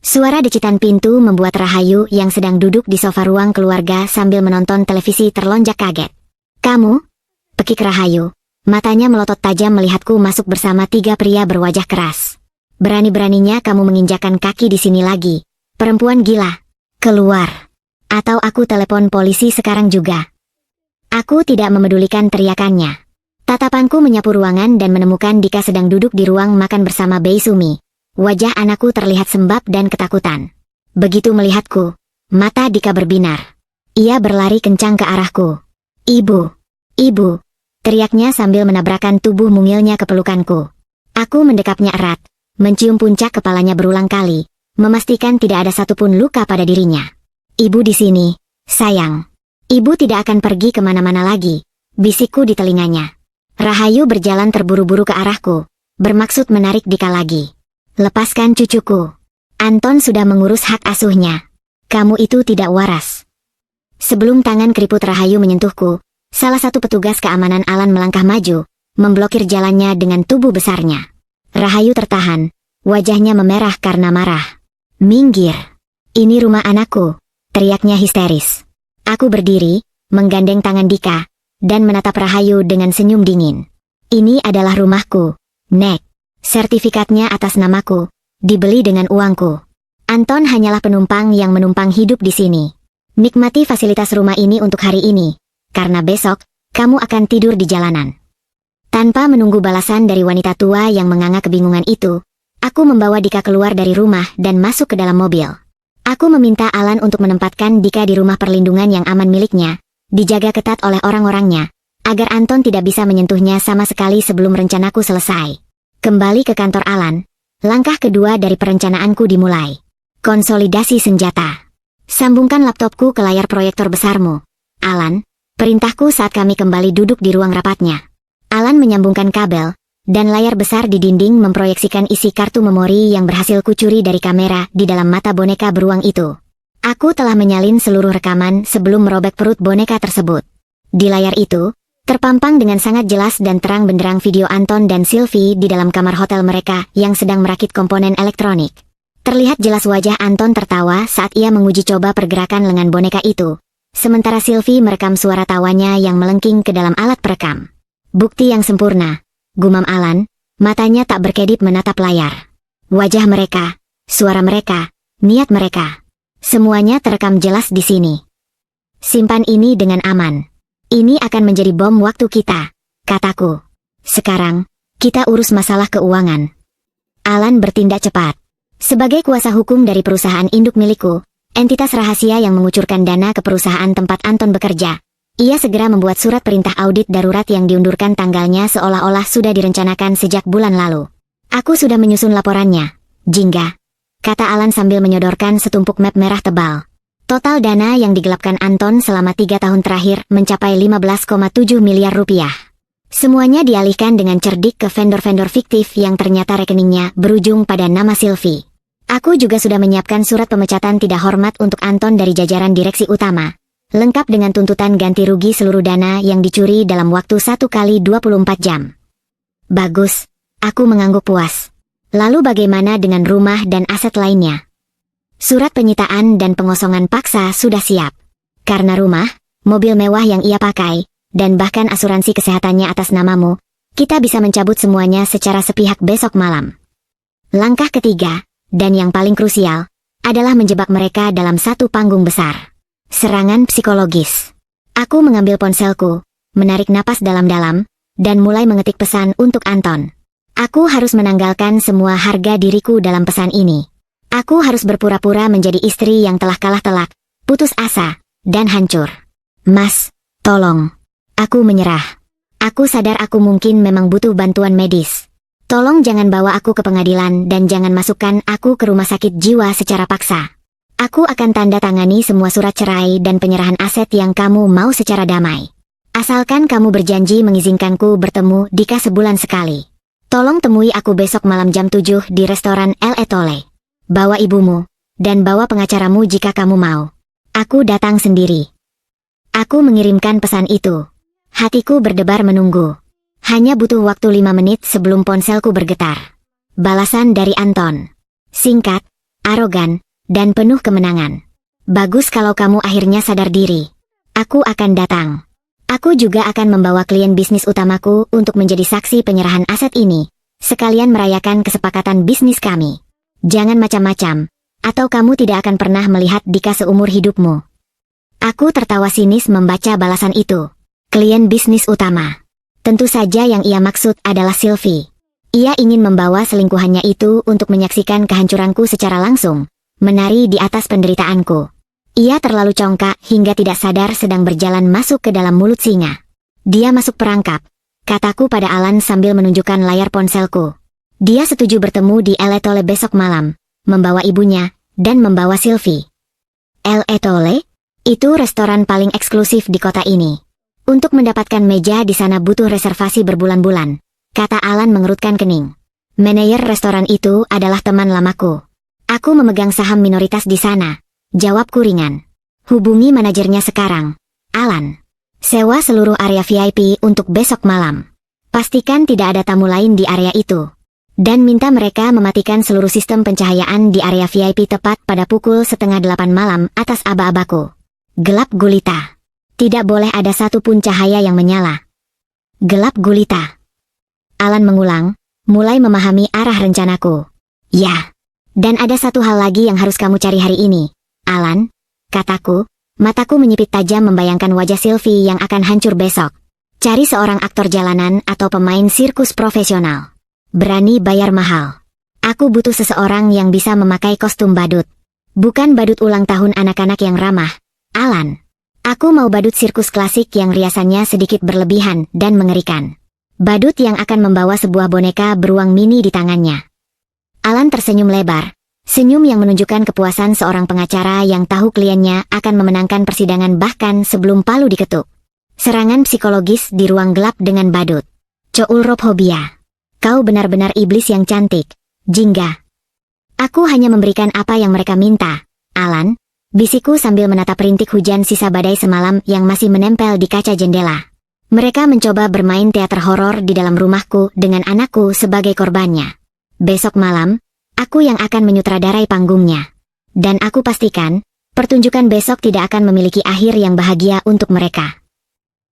Suara decitan pintu membuat Rahayu yang sedang duduk di sofa ruang keluarga sambil menonton televisi terlonjak kaget. "Kamu?" pekik Rahayu. Matanya melotot tajam melihatku masuk bersama 3 pria berwajah keras. Berani-beraninya kamu menginjakan kaki di sini lagi. Perempuan gila. Keluar. Atau aku telepon polisi sekarang juga. Aku tidak memedulikan teriakannya. Tatapanku menyapu ruangan dan menemukan Dika sedang duduk di ruang makan bersama Bei Sumi. Wajah anakku terlihat sembab dan ketakutan. Begitu melihatku, mata Dika berbinar. Ia berlari kencang ke arahku. Ibu, ibu, teriaknya sambil menabrakkan tubuh mungilnya ke pelukanku. Aku mendekapnya erat, mencium puncak kepalanya berulang kali, memastikan tidak ada satupun luka pada dirinya. Ibu di sini, sayang. Ibu tidak akan pergi kemana-mana lagi, bisikku di telinganya. Rahayu berjalan terburu-buru ke arahku, bermaksud menarik Dika lagi. Lepaskan cucuku. Anton sudah mengurus hak asuhnya. Kamu itu tidak waras. Sebelum tangan keriput Rahayu menyentuhku, salah satu petugas keamanan Alan melangkah maju, memblokir jalannya dengan tubuh besarnya. Rahayu tertahan, wajahnya memerah karena marah. Minggir. Ini rumah anakku, teriaknya histeris. Aku berdiri, menggandeng tangan Dika, dan menatap Rahayu dengan senyum dingin. Ini adalah rumahku, Nek. Sertifikatnya atas namaku, dibeli dengan uangku. Anton hanyalah penumpang yang menumpang hidup di sini. Nikmati fasilitas rumah ini untuk hari ini, karena besok, kamu akan tidur di jalanan. Tanpa menunggu balasan dari wanita tua yang menganga kebingungan itu, aku membawa Dika keluar dari rumah dan masuk ke dalam mobil. Aku meminta Alan untuk menempatkan Dika di rumah perlindungan yang aman miliknya, dijaga ketat oleh orang-orangnya, agar Anton tidak bisa menyentuhnya sama sekali sebelum rencanaku selesai. Kembali ke kantor Alan, langkah kedua dari perencanaanku dimulai. Konsolidasi senjata. Sambungkan laptopku ke layar proyektor besarmu. Alan, perintahku saat kami kembali duduk di ruang rapatnya. Alan menyambungkan kabel, dan layar besar di dinding memproyeksikan isi kartu memori yang berhasil kucuri dari kamera di dalam mata boneka beruang itu. Aku telah menyalin seluruh rekaman sebelum merobek perut boneka tersebut. Di layar itu, terpampang dengan sangat jelas dan terang benderang video Anton dan Sylvie di dalam kamar hotel mereka yang sedang merakit komponen elektronik. Terlihat jelas wajah Anton tertawa saat ia menguji coba pergerakan lengan boneka itu, sementara Sylvie merekam suara tawanya yang melengking ke dalam alat perekam. Bukti yang sempurna, gumam Alan, matanya tak berkedip menatap layar. Wajah mereka, suara mereka, niat mereka. Semuanya terekam jelas di sini. Simpan ini dengan aman. Ini akan menjadi bom waktu kita, kataku. Sekarang, kita urus masalah keuangan. Alan bertindak cepat. Sebagai kuasa hukum dari perusahaan induk milikku, entitas rahasia yang mengucurkan dana ke perusahaan tempat Anton bekerja, ia segera membuat surat perintah audit darurat yang diundurkan tanggalnya seolah-olah sudah direncanakan sejak bulan lalu. Aku sudah menyusun laporannya, Jingga, kata Alan sambil menyodorkan setumpuk map merah tebal. Total dana yang digelapkan Anton selama 3 tahun terakhir mencapai 15,7 miliar rupiah. Semuanya dialihkan dengan cerdik ke vendor-vendor fiktif yang ternyata rekeningnya berujung pada nama Sylvie. Aku juga sudah menyiapkan surat pemecatan tidak hormat untuk Anton dari jajaran direksi utama, lengkap dengan tuntutan ganti rugi seluruh dana yang dicuri dalam waktu 1 kali 24 jam. Bagus, aku mengangguk puas. Lalu bagaimana dengan rumah dan aset lainnya? Surat penyitaan dan pengosongan paksa sudah siap. Karena rumah, mobil mewah yang ia pakai, dan bahkan asuransi kesehatannya atas namamu, kita bisa mencabut semuanya secara sepihak besok malam. Langkah ketiga, dan yang paling krusial, adalah menjebak mereka dalam satu panggung besar. Serangan psikologis. Aku mengambil ponselku, menarik napas dalam-dalam, dan mulai mengetik pesan untuk Anton. Aku harus menanggalkan semua harga diriku dalam pesan ini. Aku harus berpura-pura menjadi istri yang telah kalah telak, putus asa, dan hancur. Mas, tolong. Aku menyerah. Aku sadar aku mungkin memang butuh bantuan medis. Tolong jangan bawa aku ke pengadilan dan jangan masukkan aku ke rumah sakit jiwa secara paksa. Aku akan tanda tangani semua surat cerai dan penyerahan aset yang kamu mau secara damai. Asalkan kamu berjanji mengizinkanku bertemu Dika sebulan sekali. Tolong temui aku besok malam jam 7 di restoran El Etole. Bawa ibumu, dan bawa pengacaramu jika kamu mau. Aku datang sendiri. Aku mengirimkan pesan itu. Hatiku berdebar menunggu. Hanya butuh waktu 5 menit sebelum ponselku bergetar. Balasan dari Anton. Singkat, arogan, dan penuh kemenangan. Bagus kalau kamu akhirnya sadar diri. Aku akan datang. Aku juga akan membawa klien bisnis utamaku untuk menjadi saksi penyerahan aset ini, Sekalian merayakan kesepakatan bisnis kami. Jangan macam-macam, atau kamu tidak akan pernah melihat Dika seumur hidupmu. Aku tertawa sinis membaca balasan itu. Klien bisnis utama. Tentu saja yang ia maksud adalah Sylvie. Ia ingin membawa selingkuhannya itu untuk menyaksikan kehancuranku secara langsung, menari di atas penderitaanku. Ia terlalu congkak hingga tidak sadar sedang berjalan masuk ke dalam mulut singa. Dia masuk perangkap, kataku pada Alan sambil menunjukkan layar ponselku. Dia setuju bertemu di El Etole besok malam, membawa ibunya, dan membawa Sylvie. El Etole? Itu restoran paling eksklusif di kota ini. Untuk mendapatkan meja di sana butuh reservasi berbulan-bulan, kata Alan mengerutkan kening. Manajer restoran itu adalah teman lamaku. Aku memegang saham minoritas di sana, jawabku ringan. Hubungi manajernya sekarang, Alan. Sewa seluruh area VIP untuk besok malam. Pastikan tidak ada tamu lain di area itu. Dan minta mereka mematikan seluruh sistem pencahayaan di area VIP tepat pada pukul 7:30 malam atas aba-abaku. Gelap gulita. Tidak boleh ada satupun cahaya yang menyala. Gelap gulita. Alan mengulang, mulai memahami arah rencanaku. Ya. Dan ada satu hal lagi yang harus kamu cari hari ini, Alan, kataku, mataku menyipit tajam membayangkan wajah Sylvie yang akan hancur besok. Cari seorang aktor jalanan atau pemain sirkus profesional. Berani bayar mahal. Aku butuh seseorang yang bisa memakai kostum badut. Bukan badut ulang tahun anak-anak yang ramah, Alan. Aku mau badut sirkus klasik yang riasannya sedikit berlebihan dan mengerikan. Badut yang akan membawa sebuah boneka beruang mini di tangannya. Alan tersenyum lebar. Senyum yang menunjukkan kepuasan seorang pengacara yang tahu kliennya akan memenangkan persidangan bahkan sebelum palu diketuk. Serangan psikologis di ruang gelap dengan badut. Coulrophobia. Kau benar-benar iblis yang cantik, Jingga. Aku hanya memberikan apa yang mereka minta, Alan. Bisikku sambil menatap rintik hujan sisa badai semalam yang masih menempel di kaca jendela. Mereka mencoba bermain teater horor di dalam rumahku dengan anakku sebagai korbannya. Besok malam, aku yang akan menyutradarai panggungnya. Dan aku pastikan, pertunjukan besok tidak akan memiliki akhir yang bahagia untuk mereka.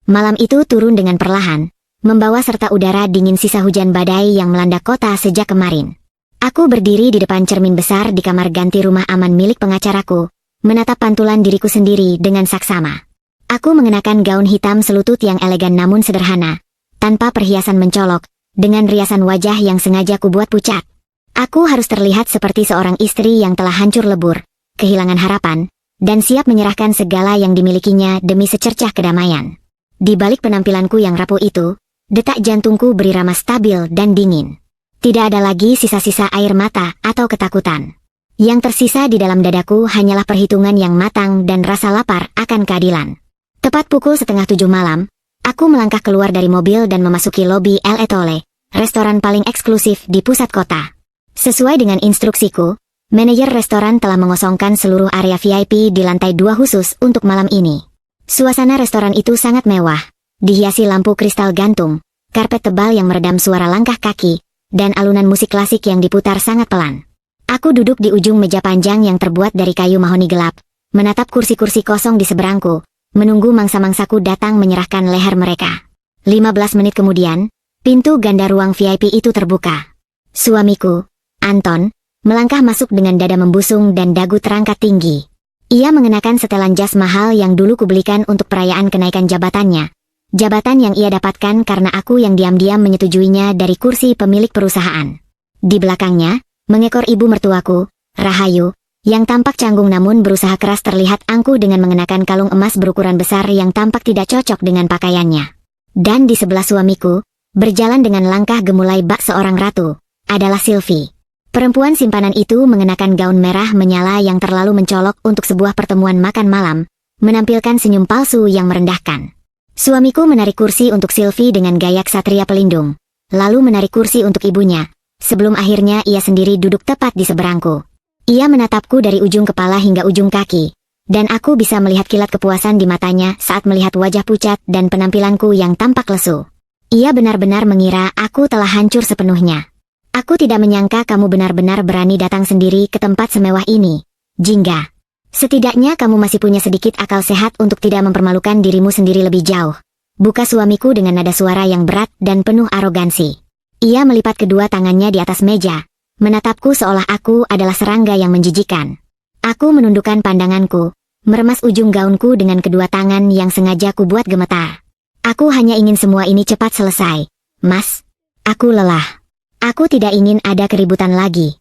Malam itu turun dengan perlahan, membawa serta udara dingin sisa hujan badai yang melanda kota sejak kemarin. Aku berdiri di depan cermin besar di kamar ganti rumah aman milik pengacaraku, menatap pantulan diriku sendiri dengan saksama. Aku mengenakan gaun hitam selutut yang elegan namun sederhana, tanpa perhiasan mencolok, dengan riasan wajah yang sengaja kubuat pucat. Aku harus terlihat seperti seorang istri yang telah hancur lebur, kehilangan harapan, dan siap menyerahkan segala yang dimilikinya demi secercah kedamaian. Di balik penampilanku yang rapuh itu, detak jantungku berirama stabil dan dingin. Tidak ada lagi sisa-sisa air mata atau ketakutan. Yang tersisa di dalam dadaku hanyalah perhitungan yang matang dan rasa lapar akan keadilan. Tepat pukul 6:30 malam, aku melangkah keluar dari mobil dan memasuki lobi El Etole, restoran paling eksklusif di pusat kota. Sesuai dengan instruksiku, manajer restoran telah mengosongkan seluruh area VIP di lantai 2 khusus untuk malam ini. Suasana restoran itu sangat mewah, dihiasi lampu kristal gantung, karpet tebal yang meredam suara langkah kaki, dan alunan musik klasik yang diputar sangat pelan. Aku duduk di ujung meja panjang yang terbuat dari kayu mahoni gelap, menatap kursi-kursi kosong di seberangku, menunggu mangsa-mangsaku datang menyerahkan leher mereka. 15 menit kemudian, pintu ganda ruang VIP itu terbuka. Suamiku, Anton, melangkah masuk dengan dada membusung dan dagu terangkat tinggi. Ia mengenakan setelan jas mahal yang dulu kubelikan untuk perayaan kenaikan jabatannya. Jabatan yang ia dapatkan karena aku yang diam-diam menyetujuinya dari kursi pemilik perusahaan. Di belakangnya, mengekor ibu mertuaku, Rahayu, yang tampak canggung namun berusaha keras terlihat angkuh dengan mengenakan kalung emas berukuran besar yang tampak tidak cocok dengan pakaiannya. Dan di sebelah suamiku, berjalan dengan langkah gemulai bak seorang ratu, adalah Sylvie. Perempuan simpanan itu mengenakan gaun merah menyala yang terlalu mencolok untuk sebuah pertemuan makan malam, menampilkan senyum palsu yang merendahkan. Suamiku menarik kursi untuk Sylvie dengan gaya ksatria pelindung, lalu menarik kursi untuk ibunya. Sebelum akhirnya ia sendiri duduk tepat di seberangku. Ia menatapku dari ujung kepala hingga ujung kaki, dan aku bisa melihat kilat kepuasan di matanya saat melihat wajah pucat dan penampilanku yang tampak lesu. Ia benar-benar mengira aku telah hancur sepenuhnya. Aku tidak menyangka kamu benar-benar berani datang sendiri ke tempat semewah ini, Jingga. Setidaknya kamu masih punya sedikit akal sehat untuk tidak mempermalukan dirimu sendiri lebih jauh. Buka suamiku dengan nada suara yang berat dan penuh arogansi. Ia melipat kedua tangannya di atas meja, menatapku seolah aku adalah serangga yang menjijikan. Aku menundukkan pandanganku, meremas ujung gaunku dengan kedua tangan yang sengaja ku buat gemetar. Aku hanya ingin semua ini cepat selesai. Mas, aku lelah. Aku tidak ingin ada keributan lagi.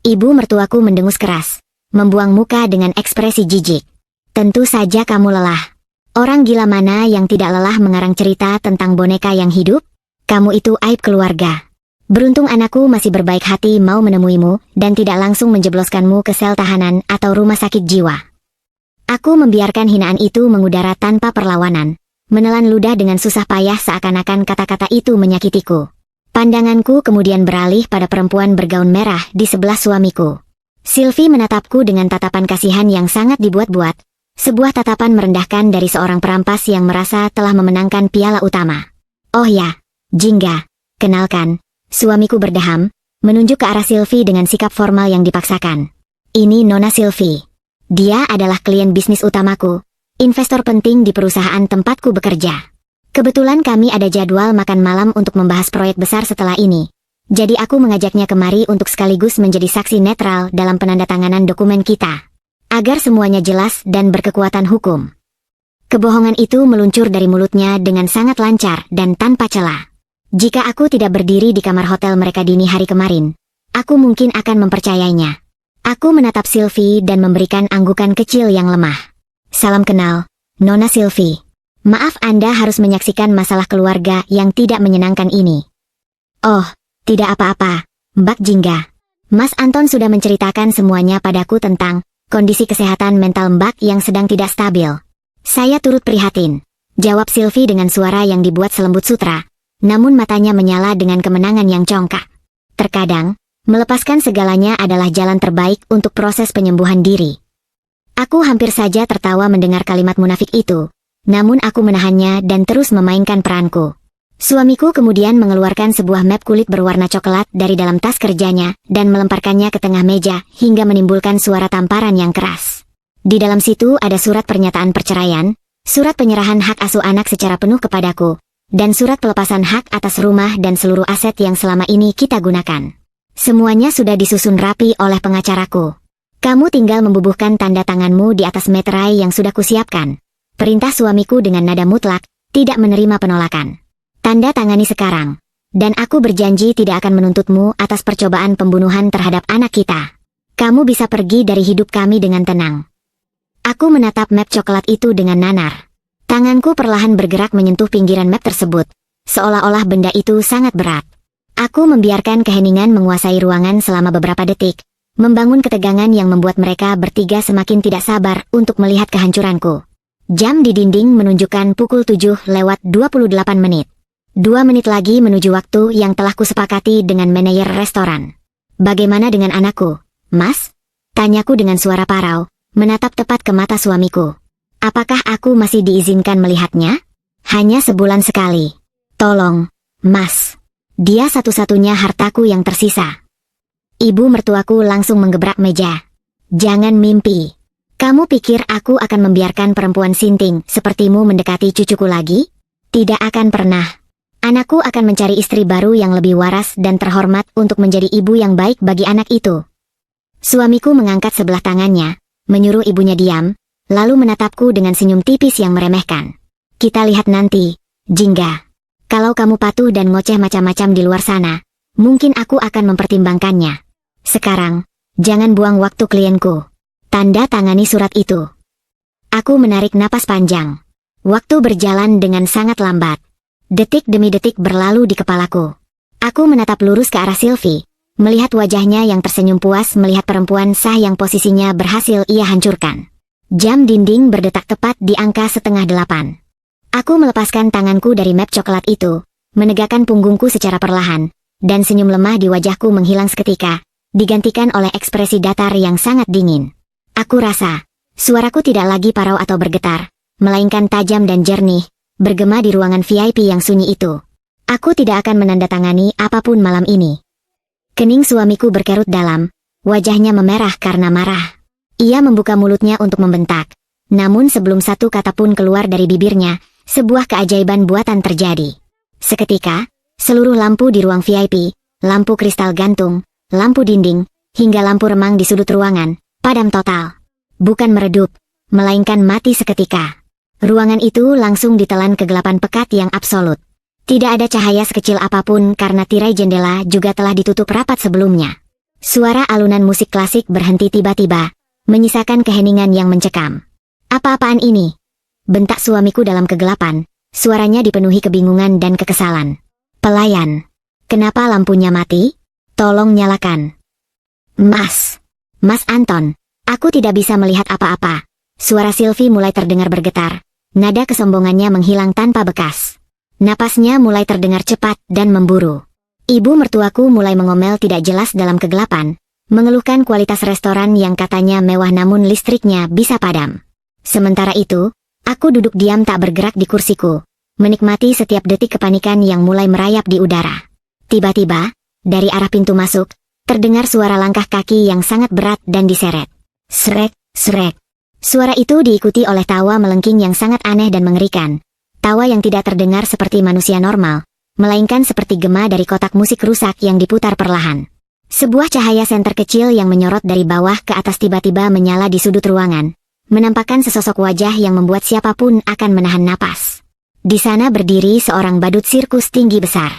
Ibu mertuaku mendengus keras, membuang muka dengan ekspresi jijik. Tentu saja kamu lelah. Orang gila mana yang tidak lelah mengarang cerita tentang boneka yang hidup? Kamu itu aib keluarga. Beruntung anakku masih berbaik hati mau menemuimu dan tidak langsung menjebloskanmu ke sel tahanan atau rumah sakit jiwa. Aku membiarkan hinaan itu mengudara tanpa perlawanan, menelan ludah dengan susah payah seakan-akan kata-kata itu menyakitiku. Pandanganku kemudian beralih pada perempuan bergaun merah di sebelah suamiku. Sylvie menatapku dengan tatapan kasihan yang sangat dibuat-buat, sebuah tatapan merendahkan dari seorang perampas yang merasa telah memenangkan piala utama. Oh ya, Jingga, kenalkan. Suamiku berdeham, menunjuk ke arah Sylvie dengan sikap formal yang dipaksakan. Ini Nona Sylvie. Dia adalah klien bisnis utamaku, investor penting di perusahaan tempatku bekerja. Kebetulan kami ada jadwal makan malam untuk membahas proyek besar setelah ini. Jadi aku mengajaknya kemari untuk sekaligus menjadi saksi netral dalam penandatanganan dokumen kita. Agar semuanya jelas dan berkekuatan hukum. Kebohongan itu meluncur dari mulutnya dengan sangat lancar dan tanpa celah. Jika aku tidak berdiri di kamar hotel mereka dini hari kemarin, aku mungkin akan mempercayainya. Aku menatap Sylvie dan memberikan anggukan kecil yang lemah. Salam kenal, Nona Sylvie. Maaf Anda harus menyaksikan masalah keluarga yang tidak menyenangkan ini. Oh, tidak apa-apa, Mbak Jingga. Mas Anton sudah menceritakan semuanya padaku tentang kondisi kesehatan mental Mbak yang sedang tidak stabil. Saya turut prihatin, jawab Sylvie dengan suara yang dibuat selembut sutra. Namun matanya menyala dengan kemenangan yang congkak. Terkadang, melepaskan segalanya adalah jalan terbaik untuk proses penyembuhan diri. Aku hampir saja tertawa mendengar kalimat munafik itu, namun aku menahannya dan terus memainkan peranku. Suamiku kemudian mengeluarkan sebuah map kulit berwarna coklat dari dalam tas kerjanya dan melemparkannya ke tengah meja hingga menimbulkan suara tamparan yang keras. Di dalam situ ada surat pernyataan perceraian, surat penyerahan hak asuh anak secara penuh kepadaku, dan surat pelepasan hak atas rumah dan seluruh aset yang selama ini kita gunakan. Semuanya sudah disusun rapi oleh pengacaraku. Kamu tinggal membubuhkan tanda tanganmu di atas meterai yang sudah kusiapkan. Perintah suamiku dengan nada mutlak, tidak menerima penolakan. Tanda tangani sekarang. Dan aku berjanji tidak akan menuntutmu atas percobaan pembunuhan terhadap anak kita. Kamu bisa pergi dari hidup kami dengan tenang. Aku menatap map coklat itu dengan nanar. Tanganku perlahan bergerak menyentuh pinggiran map tersebut, seolah-olah benda itu sangat berat. Aku membiarkan keheningan menguasai ruangan selama beberapa detik, membangun ketegangan yang membuat mereka bertiga semakin tidak sabar untuk melihat kehancuranku. Jam di dinding menunjukkan pukul 7:28 menit. 2 menit lagi menuju waktu yang telah kusepakati dengan manajer restoran. Bagaimana dengan anakku, Mas? Tanyaku dengan suara parau, menatap tepat ke mata suamiku. Apakah aku masih diizinkan melihatnya? Hanya sebulan sekali. Tolong, Mas. Dia satu-satunya hartaku yang tersisa. Ibu mertuaku langsung menggebrak meja. Jangan mimpi. Kamu pikir aku akan membiarkan perempuan sinting sepertimu mendekati cucuku lagi? Tidak akan pernah. Anakku akan mencari istri baru yang lebih waras dan terhormat untuk menjadi ibu yang baik bagi anak itu. Suamiku mengangkat sebelah tangannya, menyuruh ibunya diam, lalu menatapku dengan senyum tipis yang meremehkan. Kita lihat nanti, Jingga. Kalau kamu patuh dan ngoceh macam-macam di luar sana, mungkin aku akan mempertimbangkannya. Sekarang, jangan buang waktu klienku. Tanda tangani surat itu. Aku menarik napas panjang. Waktu berjalan dengan sangat lambat. Detik demi detik berlalu di kepalaku. Aku menatap lurus ke arah Sylvie, melihat wajahnya yang tersenyum puas melihat perempuan sah yang posisinya berhasil ia hancurkan. Jam dinding berdetak tepat di angka 7:30. Aku melepaskan tanganku dari map coklat itu, menegakkan punggungku secara perlahan, dan senyum lemah di wajahku menghilang seketika, digantikan oleh ekspresi datar yang sangat dingin. Aku rasa, suaraku tidak lagi parau atau bergetar, melainkan tajam dan jernih, bergema di ruangan VIP yang sunyi itu. Aku tidak akan menandatangani apapun malam ini. Kening suamiku berkerut dalam, wajahnya memerah karena marah. Ia membuka mulutnya untuk membentak. Namun sebelum satu kata pun keluar dari bibirnya, sebuah keajaiban buatan terjadi. Seketika, Seluruh lampu di ruang VIP, lampu kristal gantung, lampu dinding, hingga lampu remang di sudut ruangan, padam total. Bukan meredup, melainkan mati seketika. Ruangan itu langsung ditelan kegelapan pekat yang absolut. Tidak ada cahaya sekecil apapun karena tirai jendela juga telah ditutup rapat sebelumnya. Suara alunan musik klasik berhenti tiba-tiba, menyisakan keheningan yang mencekam. "Apa-apaan ini?" bentak suamiku dalam kegelapan, suaranya dipenuhi kebingungan dan kekesalan. "Pelayan, kenapa lampunya mati? Tolong nyalakan." Mas Anton, aku tidak bisa melihat apa-apa." Suara Sylvie mulai terdengar bergetar, nada kesombongannya menghilang tanpa bekas. Napasnya mulai terdengar cepat dan memburu. Ibu mertuaku mulai mengomel tidak jelas dalam kegelapan, mengeluhkan kualitas restoran yang katanya mewah namun listriknya bisa padam. Sementara itu, aku duduk diam tak bergerak di kursiku, menikmati setiap detik kepanikan yang mulai merayap di udara. Tiba-tiba, dari arah pintu masuk, terdengar suara langkah kaki yang sangat berat dan diseret. Srek, srek. Suara itu diikuti oleh tawa melengking yang sangat aneh dan mengerikan. Tawa yang tidak terdengar seperti manusia normal, melainkan seperti gema dari kotak musik rusak yang diputar perlahan. Sebuah cahaya senter kecil yang menyorot dari bawah ke atas tiba-tiba menyala di sudut ruangan, menampakkan sesosok wajah yang membuat siapapun akan menahan napas. Di sana berdiri seorang badut sirkus tinggi besar.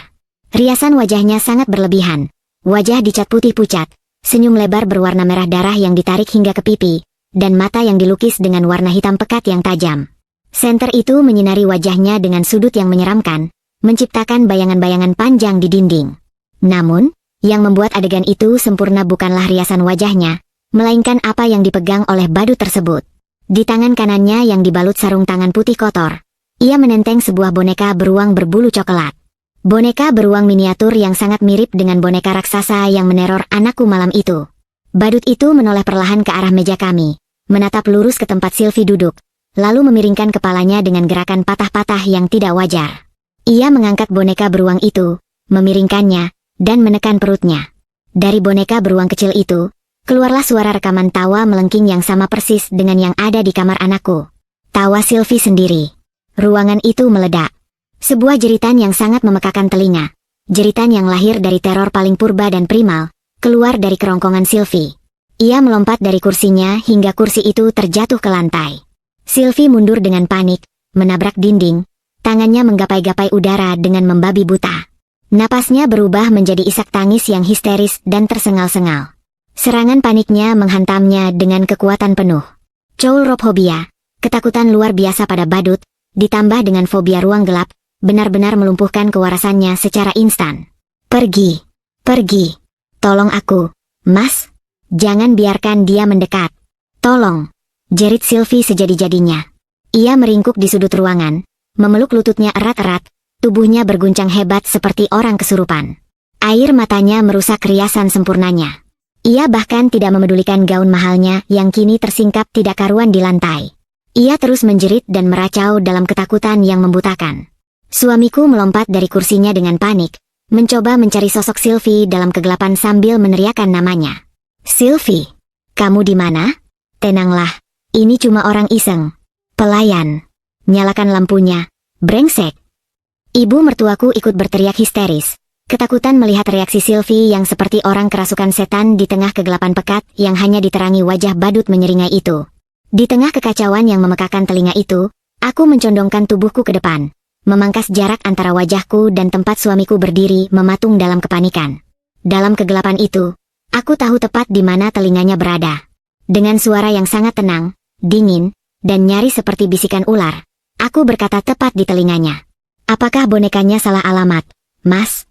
Riasan wajahnya sangat berlebihan. Wajah dicat putih pucat, senyum lebar berwarna merah darah yang ditarik hingga ke pipi, dan mata yang dilukis dengan warna hitam pekat yang tajam. Senter itu menyinari wajahnya dengan sudut yang menyeramkan, menciptakan bayangan-bayangan panjang di dinding. Namun, yang membuat adegan itu sempurna bukanlah riasan wajahnya, melainkan apa yang dipegang oleh badut tersebut. Di tangan kanannya yang dibalut sarung tangan putih kotor, ia menenteng sebuah boneka beruang berbulu coklat. Boneka beruang miniatur yang sangat mirip dengan boneka raksasa yang meneror anakku malam itu. Badut itu menoleh perlahan ke arah meja kami, menatap lurus ke tempat Sylvie duduk, lalu memiringkan kepalanya dengan gerakan patah-patah yang tidak wajar. Ia mengangkat boneka beruang itu, memiringkannya, dan menekan perutnya. Dari boneka beruang kecil itu, keluarlah suara rekaman tawa melengking yang sama persis dengan yang ada di kamar anakku. Tawa Sylvie sendiri. Ruangan itu meledak. Sebuah jeritan yang sangat memekakan telinga. Jeritan yang lahir dari teror paling purba dan primal, keluar dari kerongkongan Sylvie. Ia melompat dari kursinya hingga kursi itu terjatuh ke lantai. Sylvie mundur dengan panik, menabrak dinding, tangannya menggapai-gapai udara dengan membabi buta. Napasnya berubah menjadi isak tangis yang histeris dan tersengal-sengal. Serangan paniknya menghantamnya dengan kekuatan penuh. Coulrophobia, ketakutan luar biasa pada badut, ditambah dengan fobia ruang gelap, benar-benar melumpuhkan kewarasannya secara instan. "Pergi, pergi. Tolong aku, Mas. Jangan biarkan dia mendekat. Tolong," jerit Sylvie sejadi-jadinya. Ia meringkuk di sudut ruangan, memeluk lututnya erat-erat, tubuhnya berguncang hebat seperti orang kesurupan. Air matanya merusak riasan sempurnanya. Ia bahkan tidak memedulikan gaun mahalnya yang kini tersingkap tidak karuan di lantai. Ia terus menjerit dan meracau dalam ketakutan yang membutakan. Suamiku melompat dari kursinya dengan panik, mencoba mencari sosok Sylvie dalam kegelapan sambil meneriakkan namanya. "Sylvie, kamu di mana? Tenanglah, ini cuma orang iseng. Pelayan, nyalakan lampunya, brengsek." Ibu mertuaku ikut berteriak histeris, ketakutan melihat reaksi Sylvie yang seperti orang kerasukan setan di tengah kegelapan pekat yang hanya diterangi wajah badut menyeringai itu. Di tengah kekacauan yang memekakan telinga itu, aku mencondongkan tubuhku ke depan, memangkas jarak antara wajahku dan tempat suamiku berdiri mematung dalam kepanikan. Dalam kegelapan itu, aku tahu tepat di mana telinganya berada. Dengan suara yang sangat tenang, dingin, dan nyaris seperti bisikan ular, aku berkata tepat di telinganya. "Apakah bonekanya salah alamat, Mas?"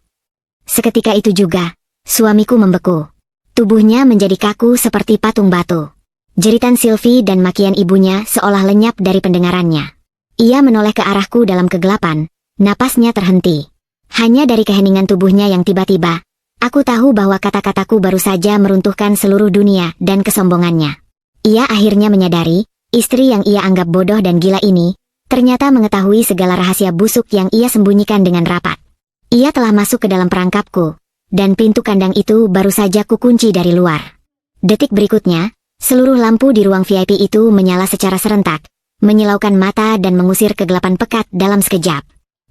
Seketika itu juga, suamiku membeku. Tubuhnya menjadi kaku seperti patung batu. Jeritan Sylvie dan makian ibunya seolah lenyap dari pendengarannya. Ia menoleh ke arahku dalam kegelapan, napasnya terhenti. Hanya dari keheningan tubuhnya yang tiba-tiba, aku tahu bahwa kata-kataku baru saja meruntuhkan seluruh dunia dan kesombongannya. Ia akhirnya menyadari, istri yang ia anggap bodoh dan gila ini, ternyata mengetahui segala rahasia busuk yang ia sembunyikan dengan rapat. Ia telah masuk ke dalam perangkapku, dan pintu kandang itu baru saja kukunci dari luar. Detik berikutnya, seluruh lampu di ruang VIP itu menyala secara serentak, menyilaukan mata dan mengusir kegelapan pekat dalam sekejap.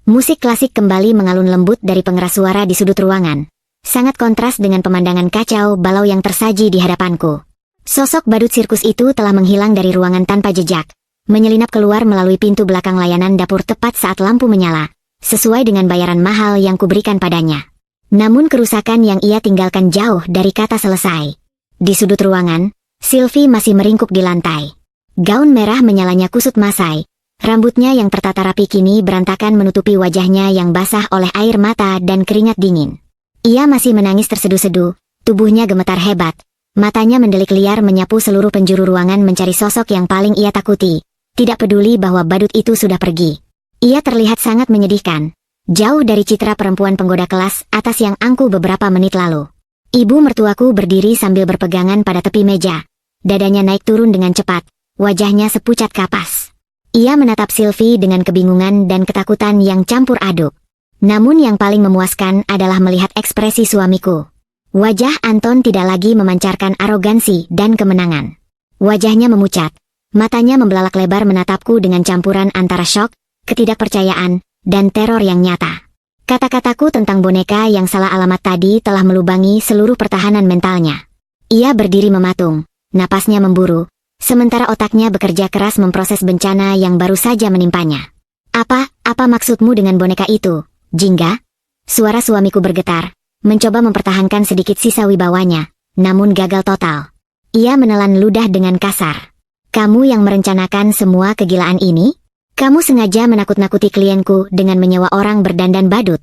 Musik klasik kembali mengalun lembut dari pengeras suara di sudut ruangan. Sangat kontras dengan pemandangan kacau balau yang tersaji di hadapanku. Sosok badut sirkus itu telah menghilang dari ruangan tanpa jejak, menyelinap keluar melalui pintu belakang layanan dapur tepat saat lampu menyala, sesuai dengan bayaran mahal yang kuberikan padanya. Namun kerusakan yang ia tinggalkan jauh dari kata selesai. Di sudut ruangan, Sylvie masih meringkuk di lantai. Gaun merah menyalanya kusut masai. Rambutnya yang tertata rapi kini berantakan menutupi wajahnya yang basah oleh air mata dan keringat dingin. Ia masih menangis terseduh-seduh, tubuhnya gemetar hebat. Matanya mendelik liar menyapu seluruh penjuru ruangan mencari sosok yang paling ia takuti. Tidak peduli bahwa badut itu sudah pergi. Ia terlihat sangat menyedihkan. Jauh dari citra perempuan penggoda kelas atas yang angkuh beberapa menit lalu. Ibu mertuaku berdiri sambil berpegangan pada tepi meja. Dadanya naik turun dengan cepat. Wajahnya sepucat kapas. Ia menatap Sylvie dengan kebingungan dan ketakutan yang campur aduk. Namun yang paling memuaskan adalah melihat ekspresi suamiku. Wajah Anton tidak lagi memancarkan arogansi dan kemenangan. Wajahnya memucat. Matanya membelalak lebar menatapku dengan campuran antara syok, ketidakpercayaan, dan teror yang nyata. Kata-kataku tentang boneka yang salah alamat tadi telah melubangi seluruh pertahanan mentalnya. Ia berdiri mematung, napasnya memburu, sementara otaknya bekerja keras memproses bencana yang baru saja menimpanya. Apa maksudmu dengan boneka itu, Jingga? Suara suamiku bergetar, mencoba mempertahankan sedikit sisa wibawanya, namun gagal total. Ia menelan ludah dengan kasar. Kamu yang merencanakan semua kegilaan ini? Kamu sengaja menakut-nakuti klienku dengan menyewa orang berdandan badut.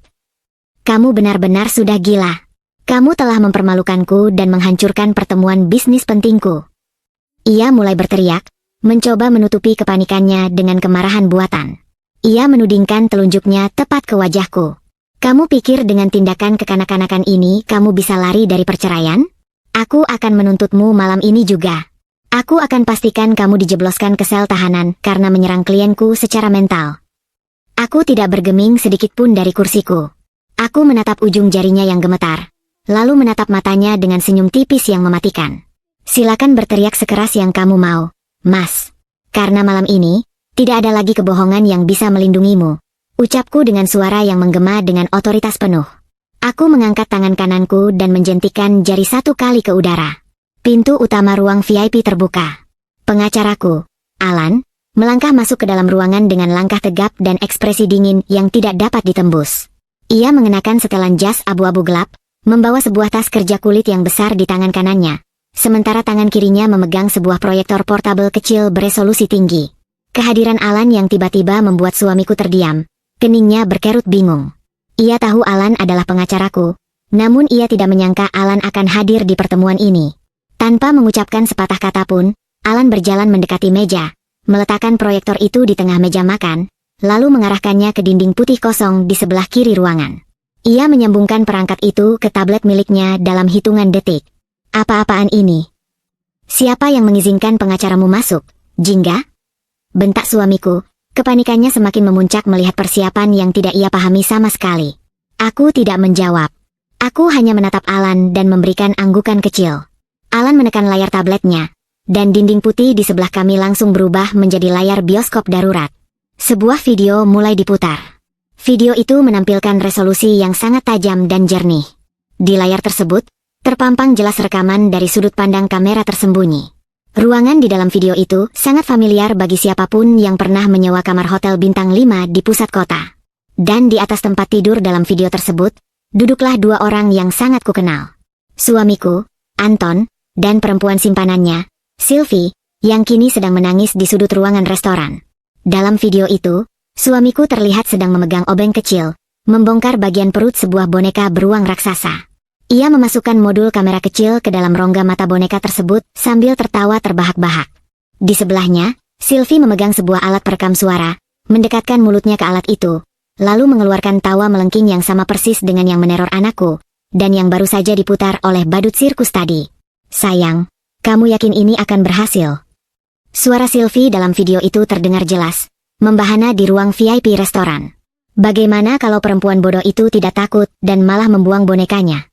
Kamu benar-benar sudah gila. Kamu telah mempermalukanku dan menghancurkan pertemuan bisnis pentingku. Ia mulai berteriak, mencoba menutupi kepanikannya dengan kemarahan buatan. Ia menudingkan telunjuknya tepat ke wajahku. Kamu pikir dengan tindakan kekanak-kanakan ini kamu bisa lari dari perceraian? Aku akan menuntutmu malam ini juga. Aku akan pastikan kamu dijebloskan ke sel tahanan karena menyerang klienku secara mental. Aku tidak bergeming sedikit pun dari kursiku. Aku menatap ujung jarinya yang gemetar, lalu menatap matanya dengan senyum tipis yang mematikan. Silakan berteriak sekeras yang kamu mau, Mas. Karena malam ini, tidak ada lagi kebohongan yang bisa melindungimu. Ucapku dengan suara yang menggema dengan otoritas penuh. Aku mengangkat tangan kananku dan menjentikan jari satu kali ke udara. Pintu utama ruang VIP terbuka. Pengacaraku, Alan, melangkah masuk ke dalam ruangan dengan langkah tegap dan ekspresi dingin yang tidak dapat ditembus. Ia mengenakan setelan jas abu-abu gelap, membawa sebuah tas kerja kulit yang besar di tangan kanannya. Sementara tangan kirinya memegang sebuah proyektor portabel kecil beresolusi tinggi. Kehadiran Alan yang tiba-tiba membuat suamiku terdiam. Keningnya berkerut bingung. Ia tahu Alan adalah pengacaraku, namun ia tidak menyangka Alan akan hadir di pertemuan ini. Tanpa mengucapkan sepatah kata pun, Alan berjalan mendekati meja, meletakkan proyektor itu di tengah meja makan, lalu mengarahkannya ke dinding putih kosong di sebelah kiri ruangan. Ia menyambungkan perangkat itu ke tablet miliknya dalam hitungan detik. Apa-apaan ini? Siapa yang mengizinkan pengacaramu masuk, Jingga? Bentak suamiku, kepanikannya semakin memuncak melihat persiapan yang tidak ia pahami sama sekali. Aku tidak menjawab. Aku hanya menatap Alan dan memberikan anggukan kecil. Alan menekan layar tabletnya, dan dinding putih di sebelah kami langsung berubah menjadi layar bioskop darurat. Sebuah video mulai diputar. Video itu menampilkan resolusi yang sangat tajam dan jernih. Di layar tersebut, terpampang jelas rekaman dari sudut pandang kamera tersembunyi. Ruangan di dalam video itu sangat familiar bagi siapapun yang pernah menyewa kamar hotel bintang 5 di pusat kota. Dan di atas tempat tidur dalam video tersebut, duduklah dua orang yang sangat kukenal. Suamiku, Anton, dan perempuan simpanannya, Sylvie, yang kini sedang menangis di sudut ruangan restoran. Dalam video itu, suamiku terlihat sedang memegang obeng kecil, membongkar bagian perut sebuah boneka beruang raksasa. Ia memasukkan modul kamera kecil ke dalam rongga mata boneka tersebut sambil tertawa terbahak-bahak. Di sebelahnya, Sylvie memegang sebuah alat perekam suara, mendekatkan mulutnya ke alat itu, lalu mengeluarkan tawa melengking yang sama persis dengan yang meneror anakku, dan yang baru saja diputar oleh badut sirkus tadi. Sayang, kamu yakin ini akan berhasil? Suara Sylvie dalam video itu terdengar jelas, membahana di ruang VIP restoran. Bagaimana kalau perempuan bodoh itu tidak takut dan malah membuang bonekanya?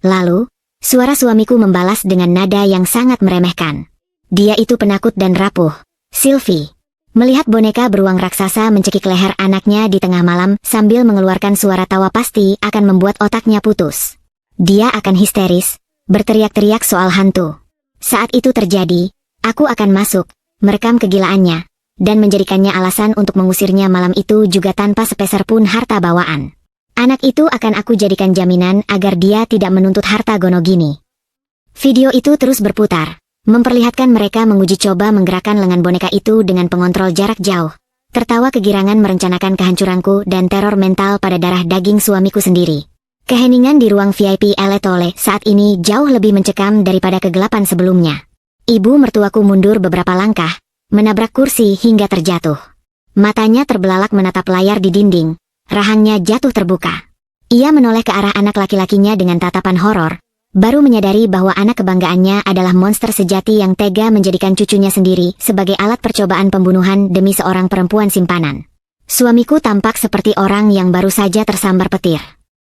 Lalu, suara suamiku membalas dengan nada yang sangat meremehkan. Dia itu penakut dan rapuh. Sylvie, Melihat boneka beruang raksasa mencekik leher anaknya di tengah malam sambil mengeluarkan suara tawa pasti akan membuat otaknya putus. Dia akan histeris, berteriak-teriak soal hantu. Saat itu terjadi, aku akan masuk, merekam kegilaannya, dan menjadikannya alasan untuk mengusirnya malam itu juga tanpa sepeser pun harta bawaan. Anak itu akan aku jadikan jaminan agar dia tidak menuntut harta gonogini. Video itu terus berputar, memperlihatkan mereka menguji coba menggerakkan lengan boneka itu dengan pengontrol jarak jauh. Tertawa kegirangan merencanakan kehancuranku dan teror mental pada darah daging suamiku sendiri. Keheningan di ruang VIP Eletole saat ini jauh lebih mencekam daripada kegelapan sebelumnya. Ibu mertuaku mundur beberapa langkah, menabrak kursi hingga terjatuh. Matanya terbelalak menatap layar di dinding, rahangnya jatuh terbuka. Ia menoleh ke arah anak laki-lakinya dengan tatapan horor, baru menyadari bahwa anak kebanggaannya adalah monster sejati yang tega menjadikan cucunya sendiri sebagai alat percobaan pembunuhan demi seorang perempuan simpanan. Suamiku tampak seperti orang yang baru saja tersambar petir.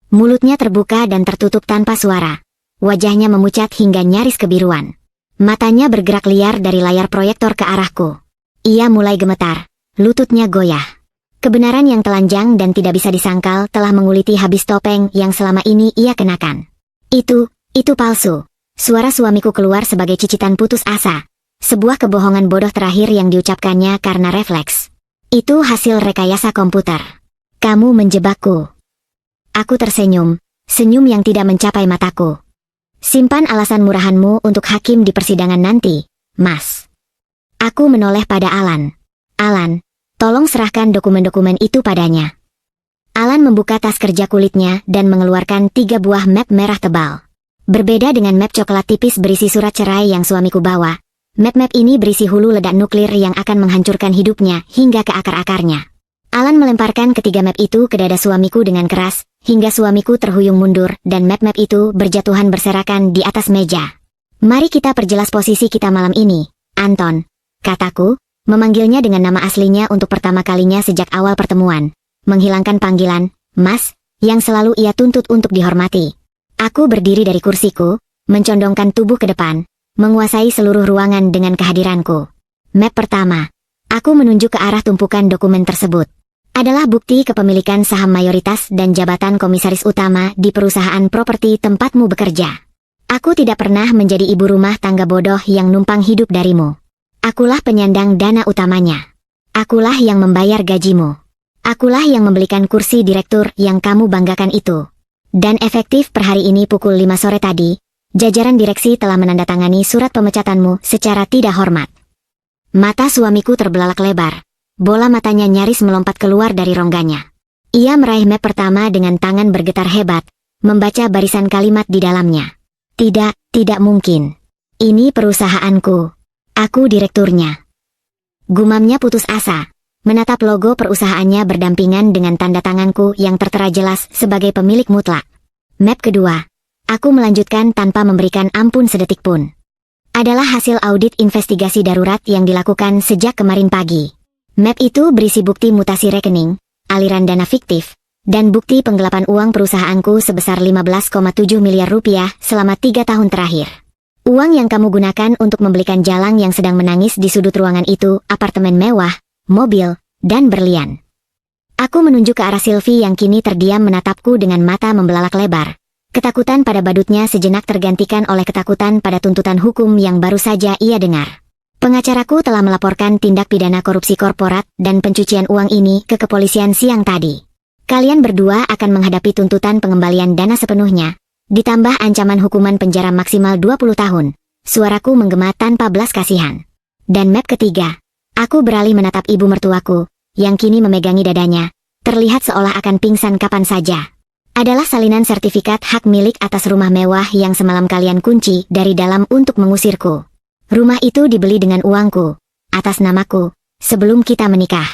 Mulutnya terbuka dan tertutup tanpa suara. Wajahnya memucat hingga nyaris kebiruan. Matanya bergerak liar dari layar proyektor ke arahku. Ia mulai gemetar, lututnya goyah. Kebenaran yang telanjang dan tidak bisa disangkal telah menguliti habis topeng yang selama ini ia kenakan. Itu palsu. Suara suamiku keluar sebagai cicitan putus asa. Sebuah kebohongan bodoh terakhir yang diucapkannya karena refleks. Itu hasil rekayasa komputer. Kamu menjebakku. Aku tersenyum, senyum yang tidak mencapai mataku. Simpan alasan murahanmu untuk hakim di persidangan nanti, Mas. Aku menoleh pada Alan. Alan, tolong serahkan dokumen-dokumen itu padanya. Alan membuka tas kerja kulitnya dan mengeluarkan 3 buah map merah tebal. Berbeda dengan map coklat tipis berisi surat cerai yang suamiku bawa, map-map ini berisi hulu ledak nuklir yang akan menghancurkan hidupnya hingga ke akar-akarnya. Alan melemparkan ketiga map itu ke dada suamiku dengan keras, hingga suamiku terhuyung mundur dan map-map itu berjatuhan berserakan di atas meja. Mari kita perjelas posisi kita malam ini, Anton, kataku, memanggilnya dengan nama aslinya untuk pertama kalinya sejak awal pertemuan, menghilangkan panggilan, Mas, yang selalu ia tuntut untuk dihormati. Aku berdiri dari kursiku, mencondongkan tubuh ke depan, menguasai seluruh ruangan dengan kehadiranku. Map pertama, aku menunjuk ke arah tumpukan dokumen tersebut. Adalah bukti kepemilikan saham mayoritas dan jabatan komisaris utama di perusahaan properti tempatmu bekerja. Aku tidak pernah menjadi ibu rumah tangga bodoh yang numpang hidup darimu. Akulah penyandang dana utamanya. Akulah yang membayar gajimu. Akulah yang membelikan kursi direktur yang kamu banggakan itu. Dan efektif per hari ini pukul 5 sore tadi, jajaran direksi telah menandatangani surat pemecatanmu secara tidak hormat. Mata suamiku terbelalak lebar. Bola matanya nyaris melompat keluar dari rongganya. Ia meraih map pertama dengan tangan bergetar hebat, membaca barisan kalimat di dalamnya. Tidak mungkin. Ini perusahaanku. Aku direkturnya. Gumamnya putus asa. Menatap logo perusahaannya berdampingan dengan tanda tanganku yang tertera jelas sebagai pemilik mutlak. Map kedua, aku melanjutkan tanpa memberikan ampun sedetik pun. Adalah hasil audit investigasi darurat yang dilakukan sejak kemarin pagi. Map itu berisi bukti mutasi rekening, aliran dana fiktif, dan bukti penggelapan uang perusahaanku sebesar 15,7 miliar rupiah selama 3 tahun terakhir. Uang yang kamu gunakan untuk membelikan Jalang yang sedang menangis di sudut ruangan itu, apartemen mewah, mobil, dan berlian. Aku menunjuk ke arah Sylvie yang kini terdiam menatapku dengan mata membelalak lebar. Ketakutan pada badutnya sejenak tergantikan oleh ketakutan pada tuntutan hukum yang baru saja ia dengar. Pengacaraku telah melaporkan tindak pidana korupsi korporat dan pencucian uang ini ke kepolisian siang tadi. Kalian berdua akan menghadapi tuntutan pengembalian dana sepenuhnya, ditambah ancaman hukuman penjara maksimal 20 tahun. Suaraku menggema tanpa belas kasihan. Dan map ketiga, aku beralih menatap ibu mertuaku, yang kini memegangi dadanya, terlihat seolah akan pingsan kapan saja. Adalah salinan sertifikat hak milik atas rumah mewah yang semalam kalian kunci dari dalam untuk mengusirku. Rumah itu dibeli dengan uangku, atas namaku, sebelum kita menikah.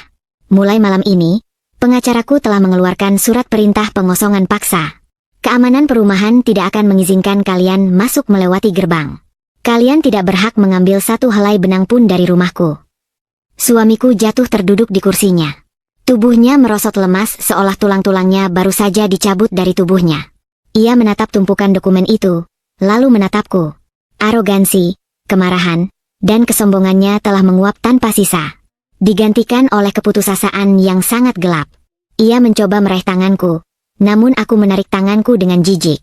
Mulai malam ini, pengacaraku telah mengeluarkan surat perintah pengosongan paksa. Keamanan perumahan tidak akan mengizinkan kalian masuk melewati gerbang. Kalian tidak berhak mengambil satu helai benang pun dari rumahku. Suamiku jatuh terduduk di kursinya. Tubuhnya merosot lemas seolah tulang-tulangnya baru saja dicabut dari tubuhnya. Ia menatap tumpukan dokumen itu, lalu menatapku. Arogansi, kemarahan, dan kesombongannya telah menguap tanpa sisa. digantikan oleh keputusasaan yang sangat gelap. Ia mencoba meraih tanganku, namun aku menarik tanganku dengan jijik.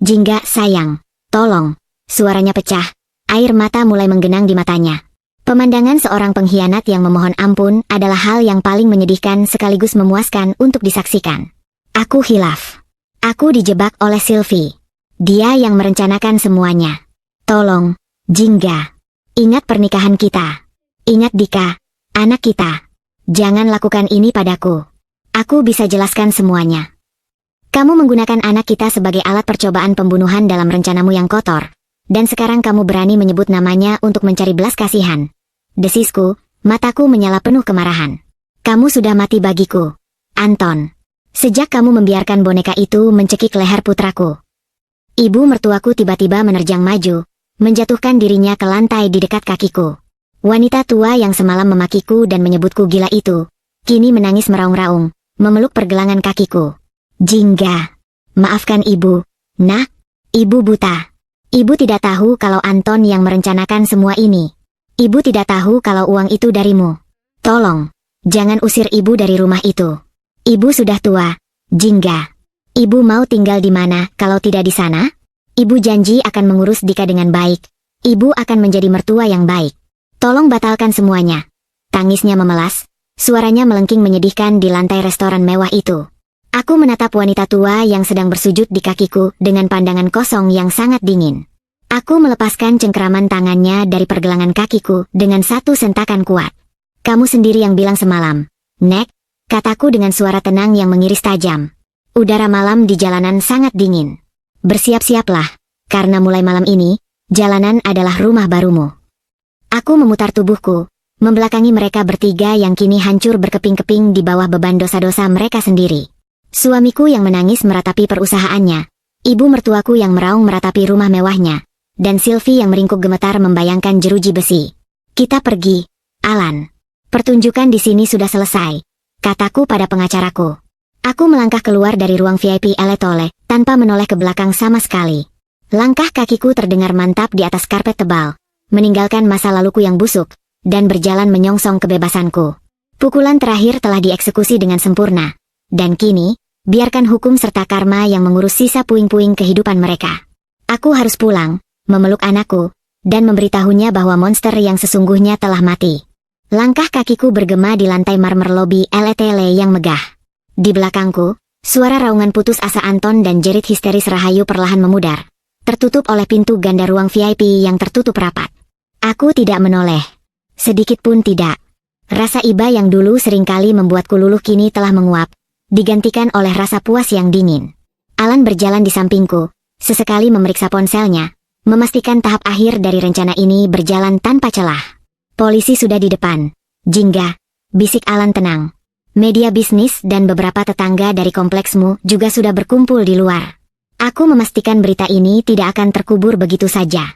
Jingga, sayang, tolong. Suaranya pecah, air mata mulai menggenang di matanya. Pemandangan seorang pengkhianat yang memohon ampun adalah hal yang paling menyedihkan sekaligus memuaskan untuk disaksikan. Aku hilaf. Aku dijebak oleh Sylvie. Dia yang merencanakan semuanya. Tolong, Jingga. Ingat pernikahan kita. Ingat Dika, anak kita. Jangan lakukan ini padaku. Aku bisa jelaskan semuanya. Kamu menggunakan anak kita sebagai alat percobaan pembunuhan dalam rencanamu yang kotor. Dan sekarang kamu berani menyebut namanya untuk mencari belas kasihan. Desisku, mataku menyala penuh kemarahan. Kamu sudah mati bagiku, Anton. Sejak kamu membiarkan boneka itu mencekik leher putraku. Ibu mertuaku tiba-tiba menerjang maju, menjatuhkan dirinya ke lantai di dekat kakiku. Wanita tua yang semalam memakiku dan menyebutku gila itu, kini menangis meraung-raung, memeluk pergelangan kakiku. Jingga, maafkan ibu, nak, ibu buta. Ibu tidak tahu kalau Anton yang merencanakan semua ini. Ibu tidak tahu kalau uang itu darimu. Tolong, jangan usir ibu dari rumah itu. Ibu sudah tua, Jingga. Ibu mau tinggal di mana kalau tidak di sana? Ibu janji akan mengurus Dika dengan baik. Ibu akan menjadi mertua yang baik. Tolong batalkan semuanya. Tangisnya memelas, suaranya melengking menyedihkan di lantai restoran mewah itu. Aku menatap wanita tua yang sedang bersujud di kakiku dengan pandangan kosong yang sangat dingin. Aku melepaskan cengkeraman tangannya dari pergelangan kakiku dengan satu sentakan kuat. Kamu sendiri yang bilang semalam, Nek, kataku dengan suara tenang yang mengiris tajam. Udara malam di jalanan sangat dingin. Bersiap-siaplah, karena mulai malam ini, jalanan adalah rumah barumu. Aku memutar tubuhku, membelakangi mereka bertiga yang kini hancur berkeping-keping di bawah beban dosa-dosa mereka sendiri. Suamiku yang menangis meratapi perusahaannya, ibu mertuaku yang meraung meratapi rumah mewahnya, dan Sylvie yang meringkuk gemetar membayangkan jeruji besi. Kita pergi, Alan. Pertunjukan di sini sudah selesai, kataku pada pengacaraku. Aku melangkah keluar dari ruang VIP Eletole, tanpa menoleh ke belakang sama sekali. Langkah kakiku terdengar mantap di atas karpet tebal, meninggalkan masa laluku yang busuk, dan berjalan menyongsong kebebasanku. Pukulan terakhir telah dieksekusi dengan sempurna, dan kini, biarkan hukum serta karma yang mengurus sisa puing-puing kehidupan mereka. Aku harus pulang, memeluk anakku, dan memberitahunya bahwa monster yang sesungguhnya telah mati. Langkah kakiku bergema di lantai marmer lobi Eletole yang megah. Di belakangku, suara raungan putus asa Anton dan jerit histeris Rahayu perlahan memudar, tertutup oleh pintu ganda ruang VIP yang tertutup rapat. Aku tidak menoleh. Sedikit pun tidak. Rasa iba yang dulu seringkali membuatku luluh kini telah menguap, digantikan oleh rasa puas yang dingin. Alan berjalan di sampingku, sesekali memeriksa ponselnya, memastikan tahap akhir dari rencana ini berjalan tanpa celah. Polisi sudah di depan. Jingga, bisik Alan tenang. Media bisnis dan beberapa tetangga dari kompleksmu juga sudah berkumpul di luar. Aku memastikan berita ini tidak akan terkubur begitu saja.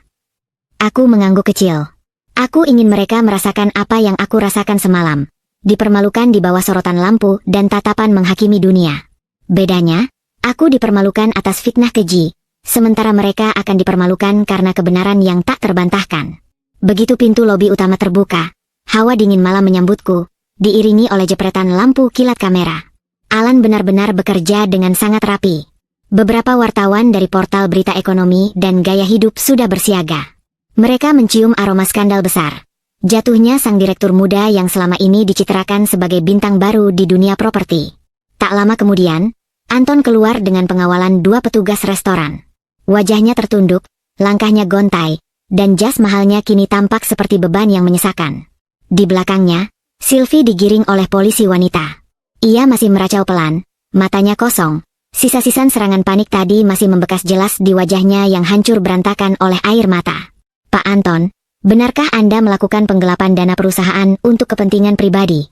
Aku mengangguk kecil. Aku ingin mereka merasakan apa yang aku rasakan semalam. Dipermalukan di bawah sorotan lampu dan tatapan menghakimi dunia. Bedanya, aku dipermalukan atas fitnah keji, sementara mereka akan dipermalukan karena kebenaran yang tak terbantahkan. Begitu pintu lobi utama terbuka, hawa dingin malam menyambutku, diiringi oleh jepretan lampu kilat kamera. Alan benar-benar bekerja dengan sangat rapi. Beberapa wartawan dari portal berita ekonomi dan gaya hidup sudah bersiaga. Mereka mencium aroma skandal besar. Jatuhnya sang direktur muda yang selama ini dicitrakan sebagai bintang baru di dunia properti. Tak lama kemudian, Anton keluar dengan pengawalan 2 petugas restoran. Wajahnya tertunduk, langkahnya gontai, dan jas mahalnya kini tampak seperti beban yang menyesakan. Di belakangnya, Sylvie digiring oleh polisi wanita. Ia masih meracau pelan, matanya kosong. Sisa-sisa serangan panik tadi masih membekas jelas di wajahnya yang hancur berantakan oleh air mata. Pak Anton, benarkah Anda melakukan penggelapan dana perusahaan untuk kepentingan pribadi?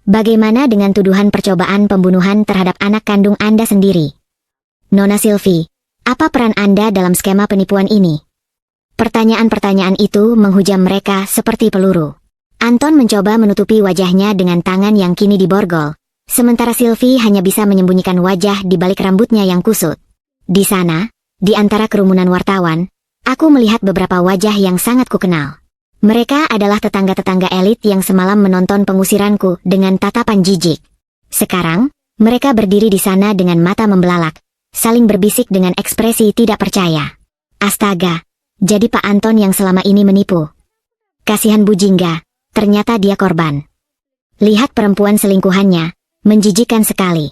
Bagaimana dengan tuduhan percobaan pembunuhan terhadap anak kandung Anda sendiri? Nona Sylvie, apa peran Anda dalam skema penipuan ini? Pertanyaan-pertanyaan itu menghujam mereka seperti peluru. Anton mencoba menutupi wajahnya dengan tangan yang kini diborgol, sementara Sylvie hanya bisa menyembunyikan wajah di balik rambutnya yang kusut. Di sana, di antara kerumunan wartawan, aku melihat beberapa wajah yang sangat kukenal. Mereka adalah tetangga-tetangga elit yang semalam menonton pengusiranku dengan tatapan jijik. Sekarang, mereka berdiri di sana dengan mata membelalak, saling berbisik dengan ekspresi tidak percaya. Astaga, jadi Pak Anton yang selama ini menipu. Kasihan Bu Jingga, ternyata dia korban. Lihat perempuan selingkuhannya, menjijikan sekali.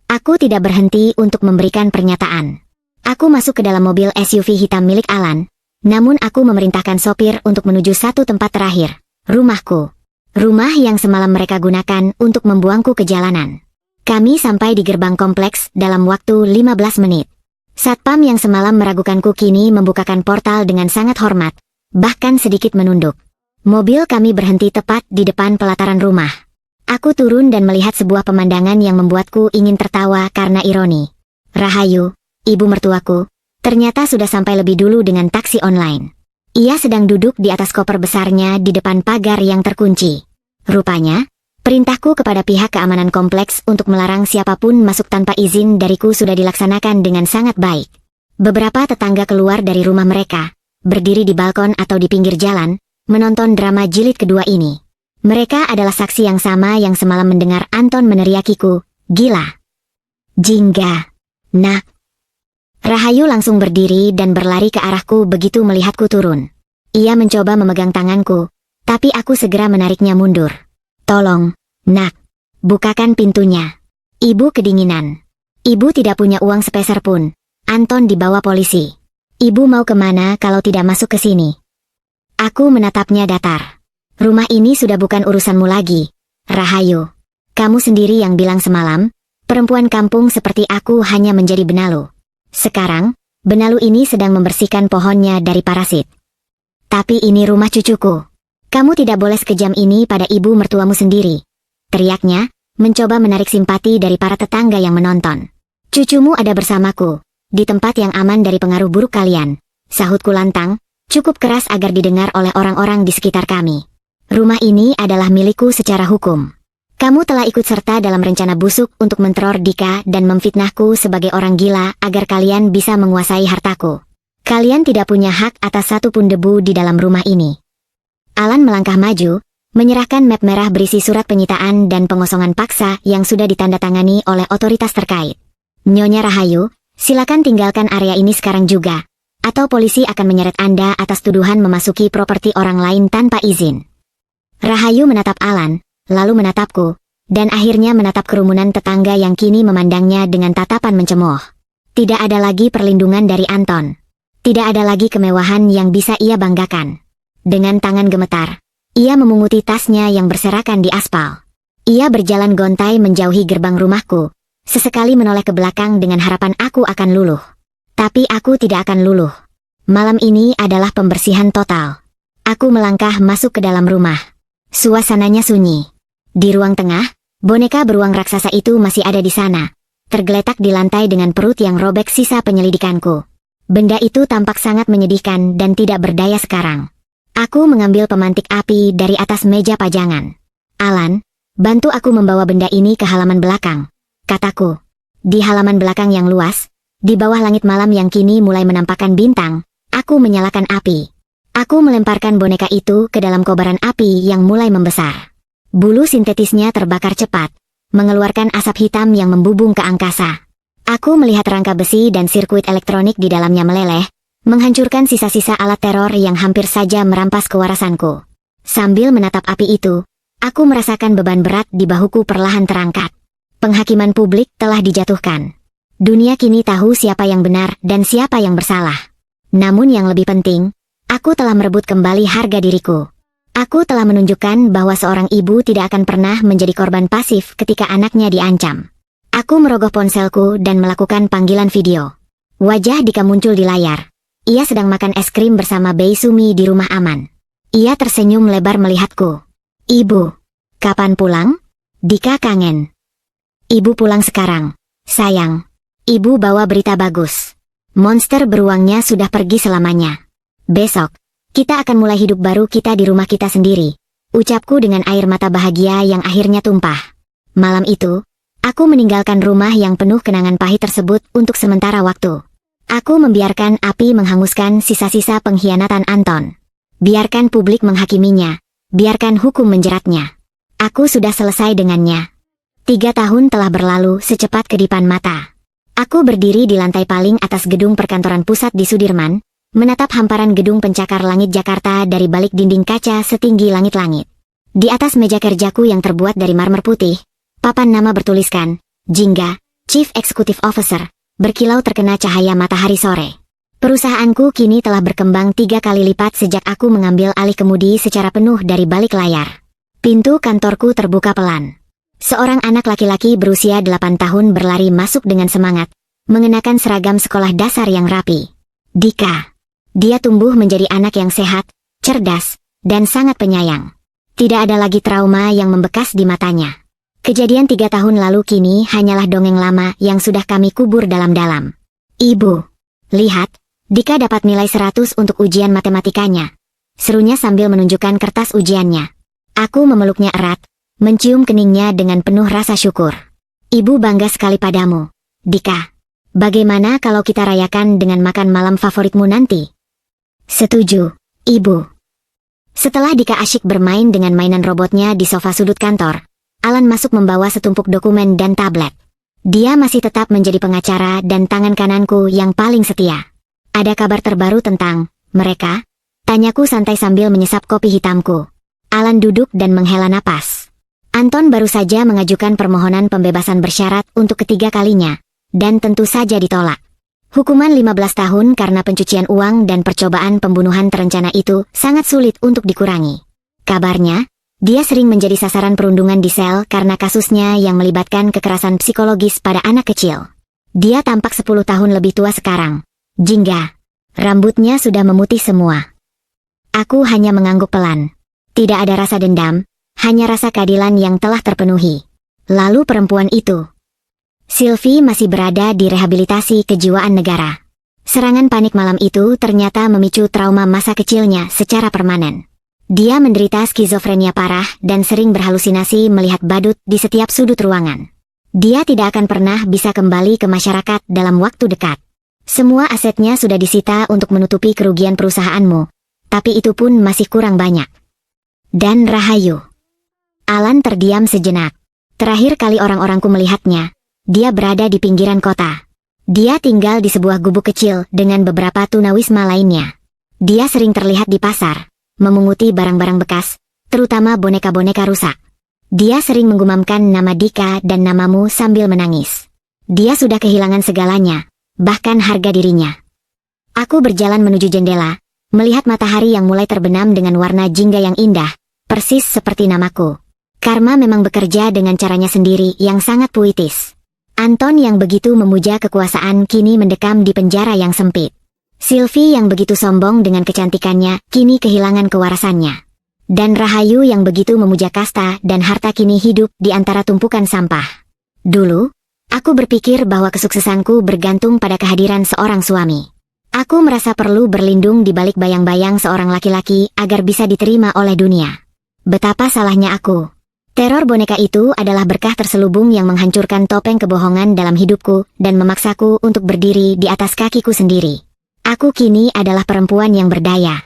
Aku tidak berhenti untuk memberikan pernyataan. Aku masuk ke dalam mobil SUV hitam milik Alan, namun aku memerintahkan sopir untuk menuju satu tempat terakhir, rumahku. Rumah yang semalam mereka gunakan untuk membuangku ke jalanan. Kami sampai di gerbang kompleks dalam waktu 15 menit. Satpam yang semalam meragukanku kini membukakan portal dengan sangat hormat, bahkan sedikit menunduk. Mobil kami berhenti tepat di depan pelataran rumah. Aku turun dan melihat sebuah pemandangan yang membuatku ingin tertawa karena ironi. Rahayu, ibu mertuaku, ternyata sudah sampai lebih dulu dengan taksi online. Ia sedang duduk di atas koper besarnya di depan pagar yang terkunci. Rupanya, perintahku kepada pihak keamanan kompleks untuk melarang siapapun masuk tanpa izin dariku sudah dilaksanakan dengan sangat baik. Beberapa tetangga keluar dari rumah mereka, berdiri di balkon atau di pinggir jalan, menonton drama jilid kedua ini. Mereka adalah saksi yang sama yang semalam mendengar Anton meneriakiku, gila. Jingga. Nak. Rahayu langsung berdiri dan berlari ke arahku begitu melihatku turun. Ia mencoba memegang tanganku, tapi aku segera menariknya mundur. Tolong, nak. Bukakan pintunya. Ibu kedinginan. Ibu tidak punya uang sepeser pun. Anton dibawa polisi. Ibu mau kemana kalau tidak masuk ke sini? Aku menatapnya datar. Rumah ini sudah bukan urusanmu lagi, Rahayu. Kamu sendiri yang bilang semalam, perempuan kampung seperti aku hanya menjadi benalu. Sekarang, benalu ini sedang membersihkan pohonnya dari parasit. Tapi ini rumah cucuku. Kamu tidak boleh sekejam ini pada ibu mertuamu sendiri. Teriaknya, mencoba menarik simpati dari para tetangga yang menonton. Cucumu ada bersamaku, di tempat yang aman dari pengaruh buruk kalian. Sahutku lantang, cukup keras agar didengar oleh orang-orang di sekitar kami. Rumah ini adalah milikku secara hukum. Kamu telah ikut serta dalam rencana busuk untuk menteror Dika dan memfitnahku sebagai orang gila agar kalian bisa menguasai hartaku. Kalian tidak punya hak atas satu pun debu di dalam rumah ini. Alan melangkah maju, menyerahkan map merah berisi surat penyitaan dan pengosongan paksa yang sudah ditandatangani oleh otoritas terkait. Nyonya Rahayu, silakan tinggalkan area ini sekarang juga, atau polisi akan menyeret Anda atas tuduhan memasuki properti orang lain tanpa izin. Rahayu menatap Alan, lalu menatapku, dan akhirnya menatap kerumunan tetangga yang kini memandangnya dengan tatapan mencemooh. Tidak ada lagi perlindungan dari Anton. Tidak ada lagi kemewahan yang bisa ia banggakan. Dengan tangan gemetar, ia memunguti tasnya yang berserakan di aspal. Ia berjalan gontai menjauhi gerbang rumahku, sesekali menoleh ke belakang dengan harapan aku akan luluh. Tapi aku tidak akan luluh. Malam ini adalah pembersihan total. Aku melangkah masuk ke dalam rumah. Suasananya sunyi. Di ruang tengah, boneka beruang raksasa itu masih ada di sana, tergeletak di lantai dengan perut yang robek sisa penyelidikanku. Benda itu tampak sangat menyedihkan dan tidak berdaya sekarang. Aku mengambil pemantik api dari atas meja pajangan. Alan, bantu aku membawa benda ini ke halaman belakang, kataku. Di halaman belakang yang luas, di bawah langit malam yang kini mulai menampakkan bintang, aku menyalakan api. Aku melemparkan boneka itu ke dalam kobaran api yang mulai membesar. Bulu sintetisnya terbakar cepat, mengeluarkan asap hitam yang membubung ke angkasa. Aku melihat rangka besi dan sirkuit elektronik di dalamnya meleleh, menghancurkan sisa-sisa alat teror yang hampir saja merampas kewarasanku. Sambil menatap api itu, aku merasakan beban berat di bahuku perlahan terangkat. Penghakiman publik telah dijatuhkan. Dunia kini tahu siapa yang benar dan siapa yang bersalah. Namun yang lebih penting, aku telah merebut kembali harga diriku. Aku telah menunjukkan bahwa seorang ibu tidak akan pernah menjadi korban pasif ketika anaknya diancam. Aku merogoh ponselku dan melakukan panggilan video. Wajah Dika muncul di layar. Ia sedang makan es krim bersama Bei Sumi di rumah aman. Ia tersenyum lebar melihatku. Ibu, kapan pulang? Dika kangen. Ibu pulang sekarang, sayang. Ibu bawa berita bagus. Monster beruangnya sudah pergi selamanya. Besok, kita akan mulai hidup baru kita di rumah kita sendiri. Ucapku dengan air mata bahagia yang akhirnya tumpah. Malam itu, aku meninggalkan rumah yang penuh kenangan pahit tersebut untuk sementara waktu. Aku membiarkan api menghanguskan sisa-sisa pengkhianatan Anton. Biarkan publik menghakiminya. Biarkan hukum menjeratnya. Aku sudah selesai dengannya. 3 tahun telah berlalu secepat kedipan mata. Aku berdiri di lantai paling atas gedung perkantoran pusat di Sudirman, menatap hamparan gedung pencakar langit Jakarta dari balik dinding kaca setinggi langit-langit. Di atas meja kerjaku yang terbuat dari marmer putih, papan nama bertuliskan, Jingga, Chief Executive Officer, berkilau terkena cahaya matahari sore. Perusahaanku kini telah berkembang 3 kali lipat sejak aku mengambil alih kemudi secara penuh dari balik layar. Pintu kantorku terbuka pelan. Seorang anak laki-laki berusia 8 tahun berlari masuk dengan semangat, mengenakan seragam sekolah dasar yang rapi. Dika. Dia tumbuh menjadi anak yang sehat, cerdas, dan sangat penyayang. Tidak ada lagi trauma yang membekas di matanya. Kejadian 3 tahun lalu kini hanyalah dongeng lama yang sudah kami kubur dalam-dalam. Ibu, lihat, Dika dapat nilai 100 untuk ujian matematikanya. Serunya sambil menunjukkan kertas ujiannya. Aku memeluknya erat, mencium keningnya dengan penuh rasa syukur. Ibu bangga sekali padamu, Dika. Bagaimana kalau kita rayakan dengan makan malam favoritmu nanti? Setuju, Ibu. Setelah Dika asyik bermain dengan mainan robotnya di sofa sudut kantor, Alan masuk membawa setumpuk dokumen dan tablet. Dia masih tetap menjadi pengacara dan tangan kananku yang paling setia. Ada kabar terbaru tentang mereka? Tanyaku santai sambil menyesap kopi hitamku. Alan duduk dan menghela napas. Anton baru saja mengajukan permohonan pembebasan bersyarat untuk ketiga kalinya, dan tentu saja ditolak. Hukuman 15 tahun karena pencucian uang dan percobaan pembunuhan terencana itu sangat sulit untuk dikurangi. Kabarnya, dia sering menjadi sasaran perundungan di sel karena kasusnya yang melibatkan kekerasan psikologis pada anak kecil. Dia tampak 10 tahun lebih tua sekarang. Jingga. Rambutnya sudah memutih semua. Aku hanya mengangguk pelan. Tidak ada rasa dendam, hanya rasa keadilan yang telah terpenuhi. Lalu perempuan itu. Sylvie masih berada di rehabilitasi kejiwaan negara. Serangan panik malam itu ternyata memicu trauma masa kecilnya secara permanen. Dia menderita skizofrenia parah dan sering berhalusinasi melihat badut di setiap sudut ruangan. Dia tidak akan pernah bisa kembali ke masyarakat dalam waktu dekat. Semua asetnya sudah disita untuk menutupi kerugian perusahaanmu, tapi itu pun masih kurang banyak. Dan Rahayu. Alan terdiam sejenak. Terakhir kali orang-orangku melihatnya, dia berada di pinggiran kota. Dia tinggal di sebuah gubuk kecil dengan beberapa tunawisma lainnya. Dia sering terlihat di pasar, memunguti barang-barang bekas, terutama boneka-boneka rusak. Dia sering menggumamkan nama Dika dan namamu sambil menangis. Dia sudah kehilangan segalanya, bahkan harga dirinya. Aku berjalan menuju jendela, melihat matahari yang mulai terbenam dengan warna jingga yang indah, persis seperti namaku. Karma memang bekerja dengan caranya sendiri yang sangat puitis. Anton yang begitu memuja kekuasaan kini mendekam di penjara yang sempit. Sylvie yang begitu sombong dengan kecantikannya kini kehilangan kewarasannya. Dan Rahayu yang begitu memuja kasta dan harta kini hidup di antara tumpukan sampah. Dulu, aku berpikir bahwa kesuksesanku bergantung pada kehadiran seorang suami. Aku merasa perlu berlindung di balik bayang-bayang seorang laki-laki agar bisa diterima oleh dunia. Betapa salahnya aku. Teror boneka itu adalah berkah terselubung yang menghancurkan topeng kebohongan dalam hidupku dan memaksaku untuk berdiri di atas kakiku sendiri. Aku kini adalah perempuan yang berdaya.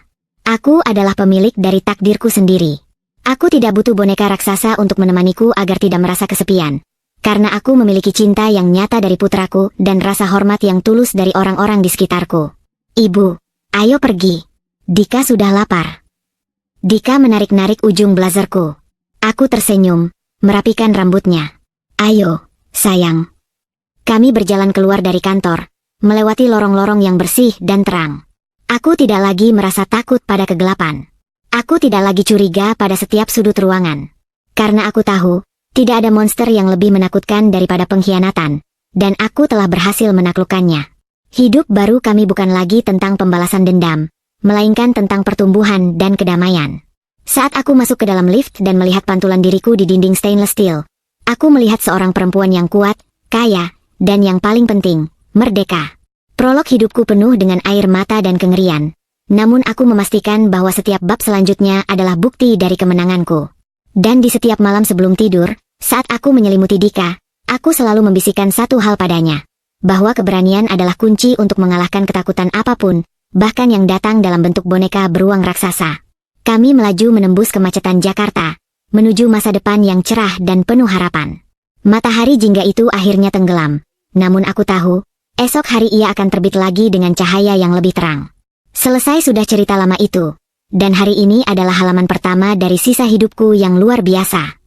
Aku adalah pemilik dari takdirku sendiri. Aku tidak butuh boneka raksasa untuk menemaniku agar tidak merasa kesepian. Karena aku memiliki cinta yang nyata dari putraku dan rasa hormat yang tulus dari orang-orang di sekitarku. Ibu, ayo pergi. Dika sudah lapar. Dika menarik-narik ujung blazerku. Aku tersenyum, merapikan rambutnya. Ayo, sayang. Kami berjalan keluar dari kantor, melewati lorong-lorong yang bersih dan terang. Aku tidak lagi merasa takut pada kegelapan. Aku tidak lagi curiga pada setiap sudut ruangan. Karena aku tahu, tidak ada monster yang lebih menakutkan daripada pengkhianatan, dan aku telah berhasil menaklukkannya. Hidup baru kami bukan lagi tentang pembalasan dendam, melainkan tentang pertumbuhan dan kedamaian. Saat aku masuk ke dalam lift dan melihat pantulan diriku di dinding stainless steel, aku melihat seorang perempuan yang kuat, kaya, dan yang paling penting, merdeka. Prolog hidupku penuh dengan air mata dan kengerian, namun aku memastikan bahwa setiap bab selanjutnya adalah bukti dari kemenanganku. Dan di setiap malam sebelum tidur, saat aku menyelimuti Dika, aku selalu membisikkan satu hal padanya, bahwa keberanian adalah kunci untuk mengalahkan ketakutan apapun, bahkan yang datang dalam bentuk boneka beruang raksasa. Kami melaju menembus kemacetan Jakarta, menuju masa depan yang cerah dan penuh harapan. Matahari jingga itu akhirnya tenggelam, namun aku tahu, esok hari ia akan terbit lagi dengan cahaya yang lebih terang. Selesai sudah cerita lama itu, dan hari ini adalah halaman pertama dari sisa hidupku yang luar biasa.